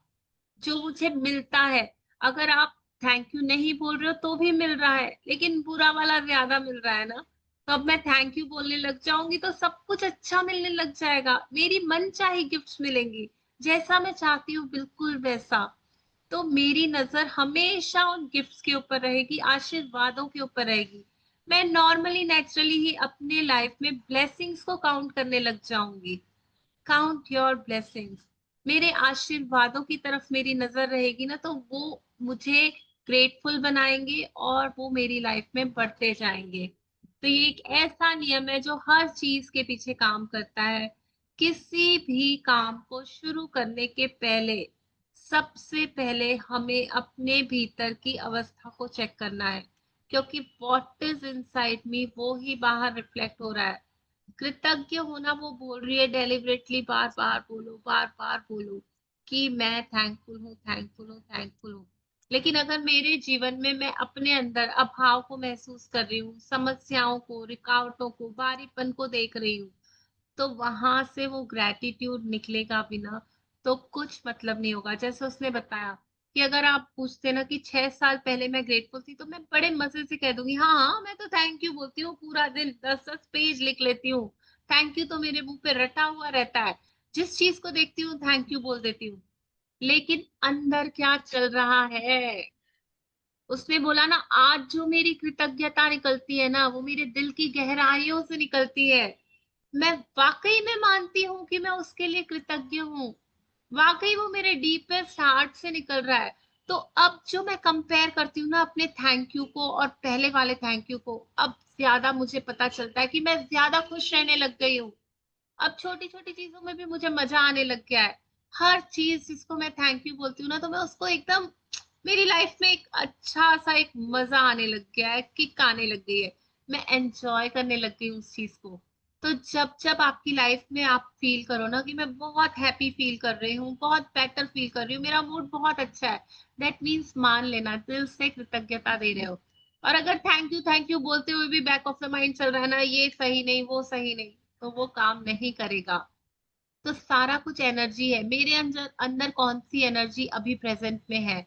जो मुझे मिलता है, अगर आप थैंक यू नहीं बोल रहे हो तो भी मिल रहा है, लेकिन बुरा वाला ज्यादा मिल रहा है ना, तो अब मैं थैंक यू बोलने लग जाऊंगी तो सब कुछ अच्छा मिलने लग जाएगा। मेरी मन चाही गिफ्ट्स मिलेंगी, जैसा मैं चाहती हूँ बिल्कुल वैसा। तो मेरी नजर हमेशा उन गिफ्ट्स के ऊपर रहेगी, आशीर्वादों के ऊपर रहेगी। मैं नॉर्मली नेचुरली ही अपने लाइफ में ब्लेसिंग्स को काउंट करने लग जाऊंगी। Count your blessings. मेरे आशीर्वादों की तरफ मेरी नजर रहेगी ना, तो वो मुझे ग्रेटफुल बनाएंगे और वो मेरी लाइफ में बढ़ते जाएंगे। तो ये एक ऐसा नियम है जो हर चीज के पीछे काम करता है। किसी भी काम को शुरू करने के पहले सबसे पहले हमें अपने भीतर की अवस्था को चेक करना है, क्योंकि व्हाट इज इनसाइड मी वो ही बाहर रिफ्लेक्ट हो रहा है। कृतज्ञ होना वो बोल रही है डेलिबरेटली, बार बार बोलो कि मैं थैंकफुल हूँ, थैंकफुल हूँ, थैंकफुल हूँ। लेकिन अगर मेरे जीवन में मैं अपने अंदर अभाव को महसूस कर रही हूँ, समस्याओं को, रुकावटों को, बारीपन को देख रही हूँ, तो वहां से वो ग्रेटिट्यूड निकलेगा बिना तो कुछ मतलब नहीं होगा। जैसे उसने बताया कि अगर आप पूछते ना कि 6 साल पहले मैं ग्रेटफुल थी, तो मैं बड़े मजे से कह दूंगी हाँ हाँ मैं तो थैंक यू बोलती हूँ, पूरा दिन 10-10 पेज लिख लेती हूँ। थैंक यू तो मेरे मुंह पे रटा हुआ रहता है, जिस चीज को देखती हूँ थैंक यू बोल देती हूँ। लेकिन अंदर क्या चल रहा है? उसने बोला ना, आज जो मेरी कृतज्ञता निकलती है ना वो मेरे दिल की गहराइयों से निकलती है। मैं वाकई में मानती हूँ कि मैं उसके लिए कृतज्ञ हूँ, वाकई वो मेरे डीपेस्ट हार्ट से निकल रहा है। तो अब जो मैं कंपेयर करती हूँ ना अपने थैंक यू को और पहले वाले थैंक यू को, अब ज्यादा मुझे पता चलता है कि मैं ज्यादा खुश रहने लग गई हूँ। अब छोटी छोटी चीजों में भी मुझे मजा आने लग गया है। हर चीज जिसको मैं थैंक यू बोलती हूँ ना, तो मैं उसको एकदम, मेरी लाइफ में एक अच्छा सा एक मजा आने लग गया है, किक आने लग गई है। मैं एंजॉय करने लग गई हूँ उस चीज को। तो जब जब आपकी लाइफ में आप फील करो ना कि मैं बहुत हैप्पी फील कर रही हूँ, बहुत बेटर फील कर रही हूँ, मेरा मूड बहुत अच्छा है, दैट मीन्स मान लेना दिल से कृतज्ञता दे रहे हो। और अगर थैंक यू बोलते हुए भी बैक ऑफ द माइंड चल रहा है ना, ये सही नहीं वो सही नहीं, तो वो काम नहीं करेगा। तो सारा कुछ एनर्जी है मेरे अंदर। अंदर कौन सी एनर्जी अभी प्रेजेंट में है?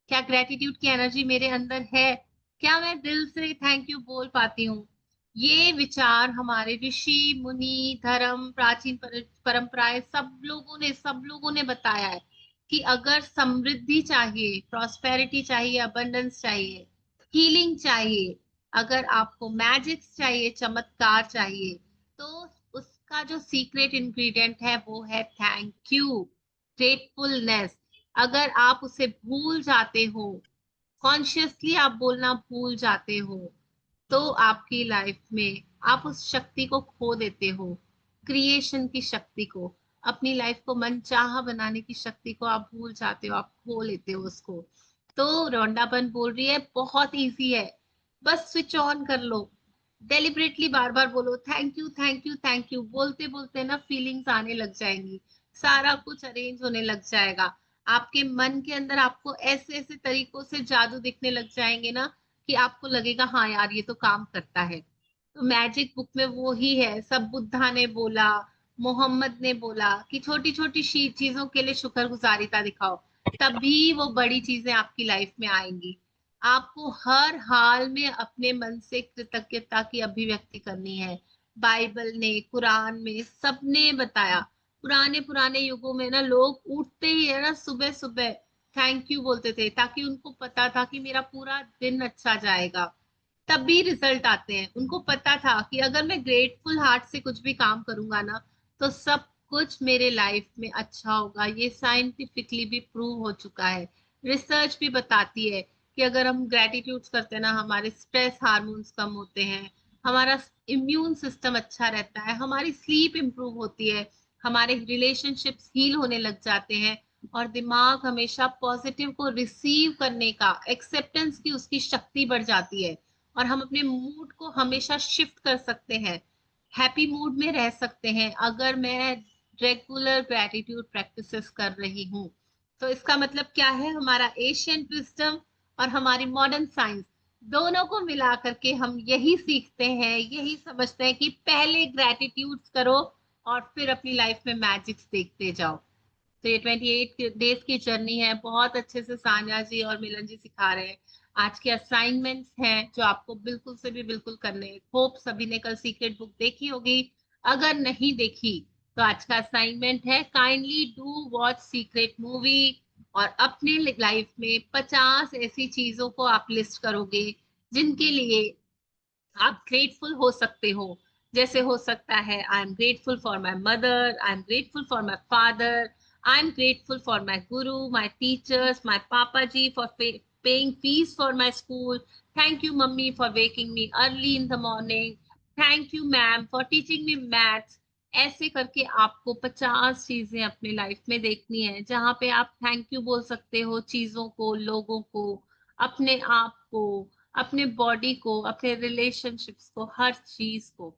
क्या ग्रेटिट्यूड की एनर्जी मेरे अंदर है? क्या मैं दिल से थैंक यू बोल पाती हूँ? ये विचार हमारे ऋषि मुनि, धर्म, प्राचीन परंपराएं, सब लोगों ने बताया है कि अगर समृद्धि चाहिए, प्रॉस्पेरिटी चाहिए, अबंडेंस चाहिए, हीलिंग चाहिए, अगर आपको मैजिक्स चाहिए, चमत्कार चाहिए, तो उसका जो सीक्रेट इंग्रेडिएंट है वो है थैंक यू, ग्रेटफुलनेस। अगर आप उसे भूल जाते हो, कॉन्शियसली आप बोलना भूल जाते हो, तो आपकी लाइफ में आप उस शक्ति को खो देते हो, क्रिएशन की शक्ति को, अपनी लाइफ को मनचाहा बनाने की शक्ति को आप भूल जाते हो, आप खो लेते हो उसको। तो रोंडापन बोल रही है बहुत इजी है, बस स्विच ऑन कर लो, डेलिबरेटली बार बार बोलो thank you thank you thank you, बोलते बोलते ना फीलिंग्स आने लग जाएंगी, सारा कुछ अरेंज होने लग जाएगा। आपके मन के अंदर आपको ऐसे ऐसे तरीकों से जादू दिखने लग जाएंगे ना कि आपको लगेगा हाँ यार ये तो काम करता है। तो मैजिक बुक में वो ही है, सब बुद्धा ने बोला, मोहम्मद ने बोला कि छोटी छोटी चीजों के लिए शुक्रगुजारिता दिखाओ, तभी वो बड़ी चीजें आपकी लाइफ में आएंगी। आपको हर हाल में अपने मन से कृतज्ञता की अभिव्यक्ति करनी है। बाइबल ने, कुरान में, सबने बताया। पुराने पुराने युगों में ना लोग उठते ही है ना सुबह सुबह थैंक यू बोलते थे, ताकि उनको पता था कि मेरा पूरा दिन अच्छा जाएगा, तभी रिजल्ट आते हैं। उनको पता था कि अगर मैं ग्रेटफुल हार्ट से कुछ भी काम करूंगा ना, तो सब कुछ मेरे लाइफ में अच्छा होगा। ये साइंटिफिकली भी प्रूव हो चुका है। रिसर्च भी बताती है कि अगर हम ग्रेटिट्यूड करते हैं ना, हमारे स्ट्रेस हार्मोन्स कम होते हैं, हमारा इम्यून सिस्टम अच्छा रहता है, हमारी स्लीप इंप्रूव होती है, हमारे रिलेशनशिप्स हील होने लग जाते हैं, और दिमाग हमेशा पॉजिटिव को रिसीव करने का, एक्सेप्टेंस की उसकी शक्ति बढ़ जाती है, और हम अपने मूड को हमेशा शिफ्ट कर सकते हैं, हैप्पी मूड में रह सकते हैं अगर मैं रेगुलर ग्रेटिट्यूड प्रैक्टिसेस कर रही हूँ। तो इसका मतलब क्या है, हमारा एशियंट विजडम और हमारी मॉडर्न साइंस दोनों को मिला करके हम यही सीखते हैं, यही समझते हैं कि पहले ग्रेटिट्यूड करो और फिर अपनी लाइफ में मैजिक्स देखते जाओ। तो ये 28 डेज की जर्नी है, बहुत अच्छे से सान्या जी और मिलन जी सिखा रहे हैं। आज के असाइनमेंट्स हैं जो आपको बिल्कुल से भी बिल्कुल करने हैं। होप सभी ने कल सीक्रेट बुक देखी होगी, अगर नहीं देखी तो आज का असाइनमेंट है, kindly do watch secret movie, और अपने लाइफ में 50 ऐसी चीजों को आप लिस्ट करोगे जिनके लिए आप ग्रेटफुल हो सकते हो। जैसे हो सकता है, I am grateful for my mother, I am grateful for my father, I am grateful for my guru, my teachers, my papa ji for paying fees for my school, thank you mummy for waking me early in the morning, thank you ma'am for teaching me maths. ऐसे करके आपको 50 चीजें अपने life में देखनी है जहां पे आप थैंक यू बोल सकते हो चीजों को, लोगों को, अपने आप को, अपने बॉडी को, अपने रिलेशनशिप्स को, हर चीज को।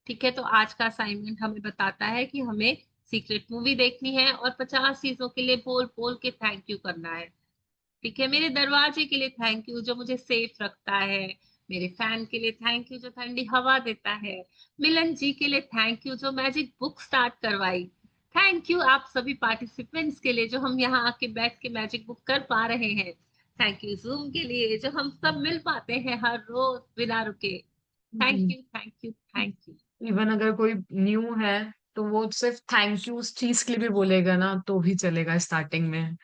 ठीक है, तो आज का असाइनमेंट हमें बताता है कि हमें सीक्रेट मूवी देखनी है और 50 चीजों के लिए बोल बोल के थैंक यू करना है। ठीक है, मेरे दरवाजे के लिए थैंक यू जो मुझे सेफ रखता है, मेरे फैन के लिए थैंक यू जो ठंडी हवा देता है, मिलन जी के लिए थैंक यू जो मैजिक बुक स्टार्ट करवाई, थैंक यू आप सभी पार्टिसिपेंट्स के लिए जो हम यहाँ आके बैठ के मैजिक बुक कर पा रहे हैं, थैंक यू जूम के लिए जो हम सब मिल पाते हैं हर रोज बिना रुके। Thank you, thank you, thank you. Even अगर कोई न्यू है तो वो सिर्फ थैंक यू उस चीज के लिए भी बोलेगा ना तो भी चलेगा स्टार्टिंग में।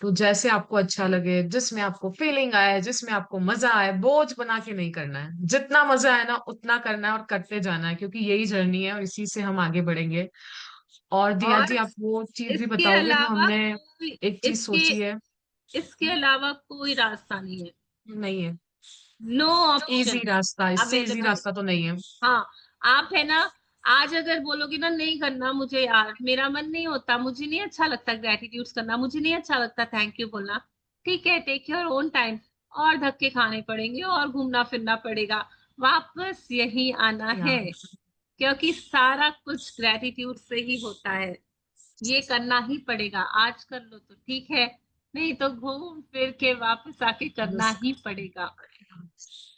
तो जैसे आपको अच्छा लगे, जिसमें आपको फीलिंग आए, जिसमें आपको मजा आए, बोझ बना के नहीं करना है। जितना मजा आए ना उतना करना है और करते जाना है, क्योंकि यही जर्नी है और इसी से हम आगे बढ़ेंगे। और दिया और जी, आप वो चीज भी इसके बताओगे जो अलावा हमने कोई एक चीज इसके सोची है? इसके अलावा कोई रास्ता नहीं है। नहीं है। नो इजी ऑप्शन रास्ता, इससे इजी अवेलेबल। रास्ता तो नहीं है। हाँ, आप है ना, आज अगर बोलोगे ना नहीं करना मुझे, यार मेरा मन नहीं होता, मुझे नहीं अच्छा लगता ग्रेटिट्यूड करना, मुझे नहीं अच्छा लगता थैंक यू बोलना, ठीक है, टेक योर ओन टाइम, और धक्के खाने पड़ेंगे और घूमना फिरना पड़ेगा, वापस यही आना या है, क्योंकि सारा कुछ ग्रेटिट्यूड से ही होता है। ये करना ही पड़ेगा, आज कर लो तो ठीक है, नहीं तो घूम फिर के वापस आके करना बस। ही पड़ेगा।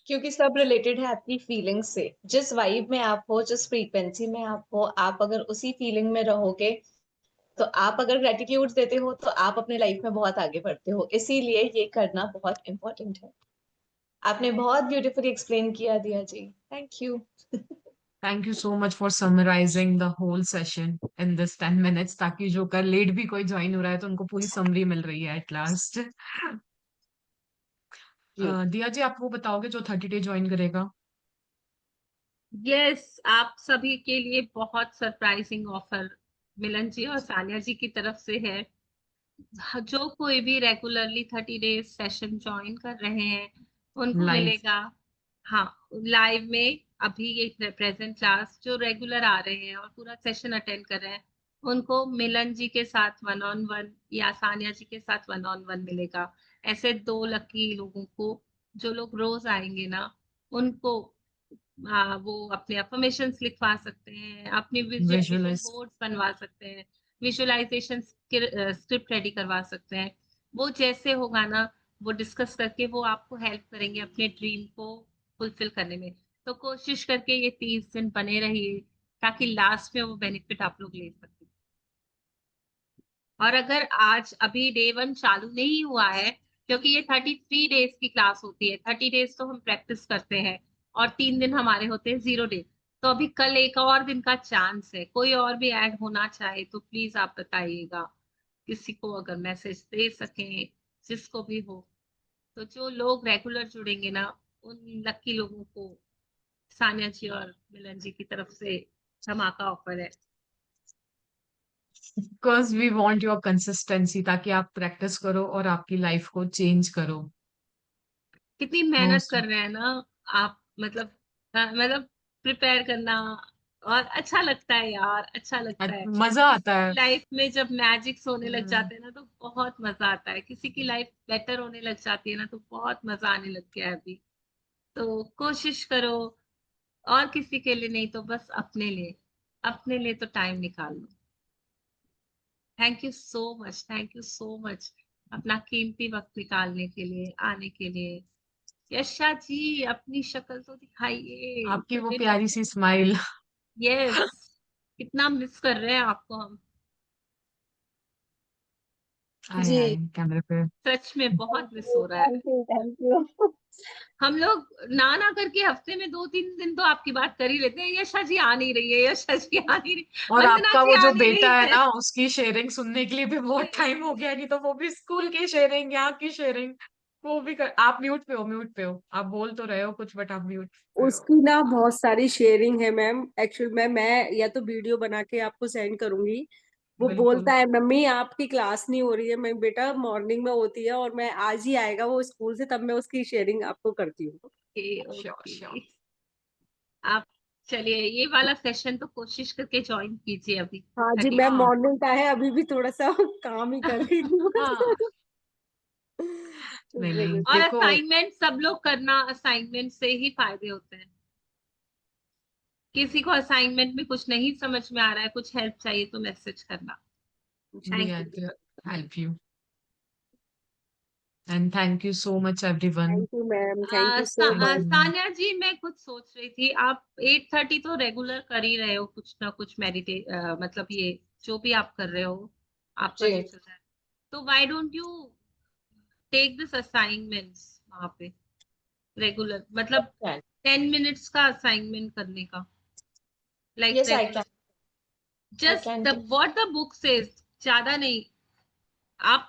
क्योंकि सब रिलेटेड है आपकी फीलिंग से। जिस वाइब में आप हो, जिस फ्रीक्वेंसी में आप हो, आप अगर उसी फीलिंग में रहोगे, तो आप अगर ग्रेटिट्यूड देते हो तो आप अपने लाइफ में बहुत आगे बढ़ते हो। इसीलिए ये करना बहुत इम्पोर्टेंट है। आपने बहुत ब्यूटीफुली एक्सप्लेन किया Diya ji, thank you. Thank you so much for summarising the whole session in this 10 minutes, ताकि जो कर लेट भी कोई ज्वाइन हो रहा है तो उनको पूरी समरी मिल रही है एट लास्ट। जी। दिया जी, आप वो बताओगे जो 30 डे ज्वाइन करेगा? यस, आप सभी के लिए बहुत सरप्राइजिंग ऑफर मिलन जी और सानिया जी की तरफ से है। जो कोई भी रेगुलरली 30 डेज सेशन ज्वाइन कर रहे हैं उनको लाइव? मिलेगा। हाँ, लाइव में अभी ये प्रेजेंट क्लास जो रेगुलर आ रहे हैं और पूरा सेशन अटेंड कर रहे हैं उनको मिलन जी के साथ 1-on-1 या सानिया जी के साथ 1-on-1 मिलेगा। ऐसे 2 लकी लोगों को, जो लोग रोज आएंगे ना, उनको वो अपने अफर्मेशंस लिखवा सकते हैं, अपनी विजन विजुअलाइज? बोर्ड्स बनवा सकते हैं, विजुअलाइजेशन स्क्रिप्ट रेडी करवा सकते हैं। वो जैसे होगा ना, वो डिस्कस करके वो आपको हेल्प करेंगे अपने ड्रीम को फुलफिल करने में। तो कोशिश करके ये 30 दिन बने रहिए ताकि लास्ट में वो बेनिफिट आप लोग ले सकें। और अगर आज अभी डे 1 चालू नहीं हुआ है, क्योंकि ये 33 डेज की क्लास होती है, 30 डेज तो हम प्रैक्टिस करते हैं और 3 दिन हमारे होते हैं 0 डे, तो अभी कल एक और दिन का चांस है, कोई और भी ऐड होना चाहे तो प्लीज आप बताइएगा, किसी को अगर मैसेज दे सकें, जिसको भी हो। तो जो लोग रेगुलर जुड़ेंगे ना, उन लकी लोगों को सानिया जी और मिलन जी की तरफ से धमाका ऑफर है। Because we want your consistency, ताकि आप प्रैक्टिस करो और आपकी लाइफ को चेंज करो। कितनी मेहनत मोस्ट कर रहे हैं ना आप, मतलब मतलब प्रिपेयर करना, और अच्छा लगता है यार, अच्छा लगता है। मजा आता किसी की है। लाइफ में जब मैजिक्स होने लग हम्म, जाते हैं ना तो बहुत मजा आता है, किसी की लाइफ बेटर होने लग जाती है ना तो बहुत मजा आने लग गया है अभी। तो कोशिश करो, और किसी के लिए नहीं तो बस अपने लिए, अपने लिए तो टाइम निकाल लो। Thank you so much, thank you so much, अपना कीमती वक्त निकालने के लिए, आने के लिए। यशा जी, अपनी शक्ल तो दिखाइए, आपकी वो इतने दिन प्यारी से। सी स्माइल। यस, कितना मिस कर रहे हैं आपको हम, आए जी। आए कैमरे पे। सच में बहुत मिस हो रहा है। Thank you, thank you. हम लोग ना ना करके हफ्ते में 2-3 दिन तो आपकी बात कर ही लेते हैं, यशा जी आ नहीं रही है, यशा जी आ नहीं रही, और वंदना आपका जी वो आ जो नहीं बेटा रही है है। ना, उसकी शेयरिंग सुनने के लिए भी बहुत टाइम हो गया, नहीं तो वो भी स्कूल की शेयरिंग, यहाँ की शेयरिंग, वो भी कर। आप म्यूट पे हो, म्यूट पे हो, आप बोल तो रहे हो कुछ बट आप म्यूट पे हो। उसकी ना बहुत सारी शेयरिंग है मैम। एक्चुअल में मैं या तो वीडियो बना के आपको सेंड करूंगी। वो बिल्कुल। बोलता है मम्मी आपकी क्लास नहीं हो रही है। मैं बेटा मॉर्निंग में होती है और मैं आज ही आएगा वो स्कूल से, तब मैं उसकी शेयरिंग आपको करती हूँ। Okay sure sure. ओके। आप चलिए, ये वाला सेशन तो कोशिश करके ज्वाइन कीजिए अभी, हाँ जी ताकि मैम, हाँ मॉर्निंग का है, अभी भी थोड़ा सा काम ही कर रही थी बस। हाँ। इस नहीं नहीं वजह और से। देखो। असाइनमेंट सब लोग करना, असाइनमेंट से ही फायदे होते हैं। किसी को असाइनमेंट में कुछ नहीं समझ में आ रहा है, कुछ हेल्प चाहिए तो मैसेज करना। We thank are you. Help you and thank you so much everyone. Thank you ma'am, thank you so thank much. You. Sanya ji, मैं कुछ सोच रही थी, आप 8:30 तो रेगुलर कर ही रहे हो कुछ ना कुछ मतलब ये जो भी आप कर रहे हो, आपका जी। जो चल रहा है, तो why don't you take this assignments वहां पे रेगुलर, मतलब 10 मिनट्स का असाइनमेंट करने का, like yes, I regular, can, I just can the do. What the book says, ज्यादा नहीं। आप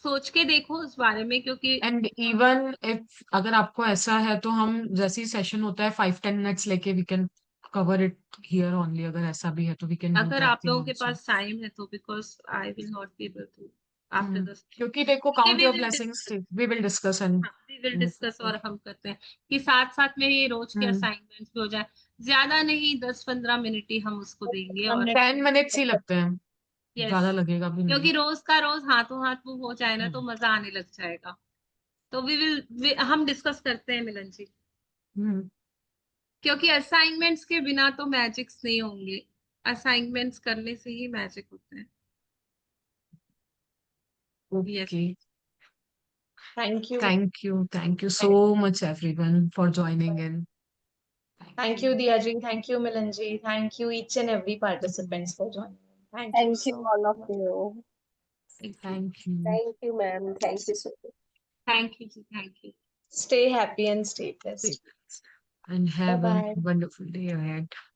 सोच के देखो उस बारे में, क्योंकि एंड इवन इफ अगर आपको ऐसा है तो हम जैसे ही सेशन होता है 5-10 मिनट्स लेके we can cover it here only, अगर ऐसा भी है तो वी कैन डू अगर दैट आप थिंग लोगों के ऑल्सो। पास टाइम है तो, because I will not be able to after this. क्योंकि देखो ठीक है, count we your will blessings, discuss. We will discuss and हाँ, वी विल डिस्कस, और हम करते हैं कि साथ साथ में ये रोज के असाइनमेंट्स भी हो जाए। ज्यादा नहीं, 10-15 मिनट ही हम उसको देंगे, और 10 मिनट्स ही लगते हैं, यस, ज्यादा लगेगा भी नहीं। क्योंकि रोज का रोज हाथों हाथ वो हो जाए ना तो हम्म मजा आने लग जाएगा। तो हम डिस्कस करते हैं मिलन जी, हम्म क्योंकि असाइनमेंट्स के बिना तो मैजिक्स नहीं होंगे, असाइनमेंट्स करने से ही मैजिक होते हैं। Yes. Okay. Thank you, thank you so much everyone for joining in. Thank thank you. You Diya ji, thank you Milan ji, thank you each and every participants for joining, thank you thank you so all of much. You. Thank you. Thank you thank you ma'am, thank you so much. Thank you ji, thank you. Stay happy and stay blessed. and Bye have a bye. wonderful day ahead.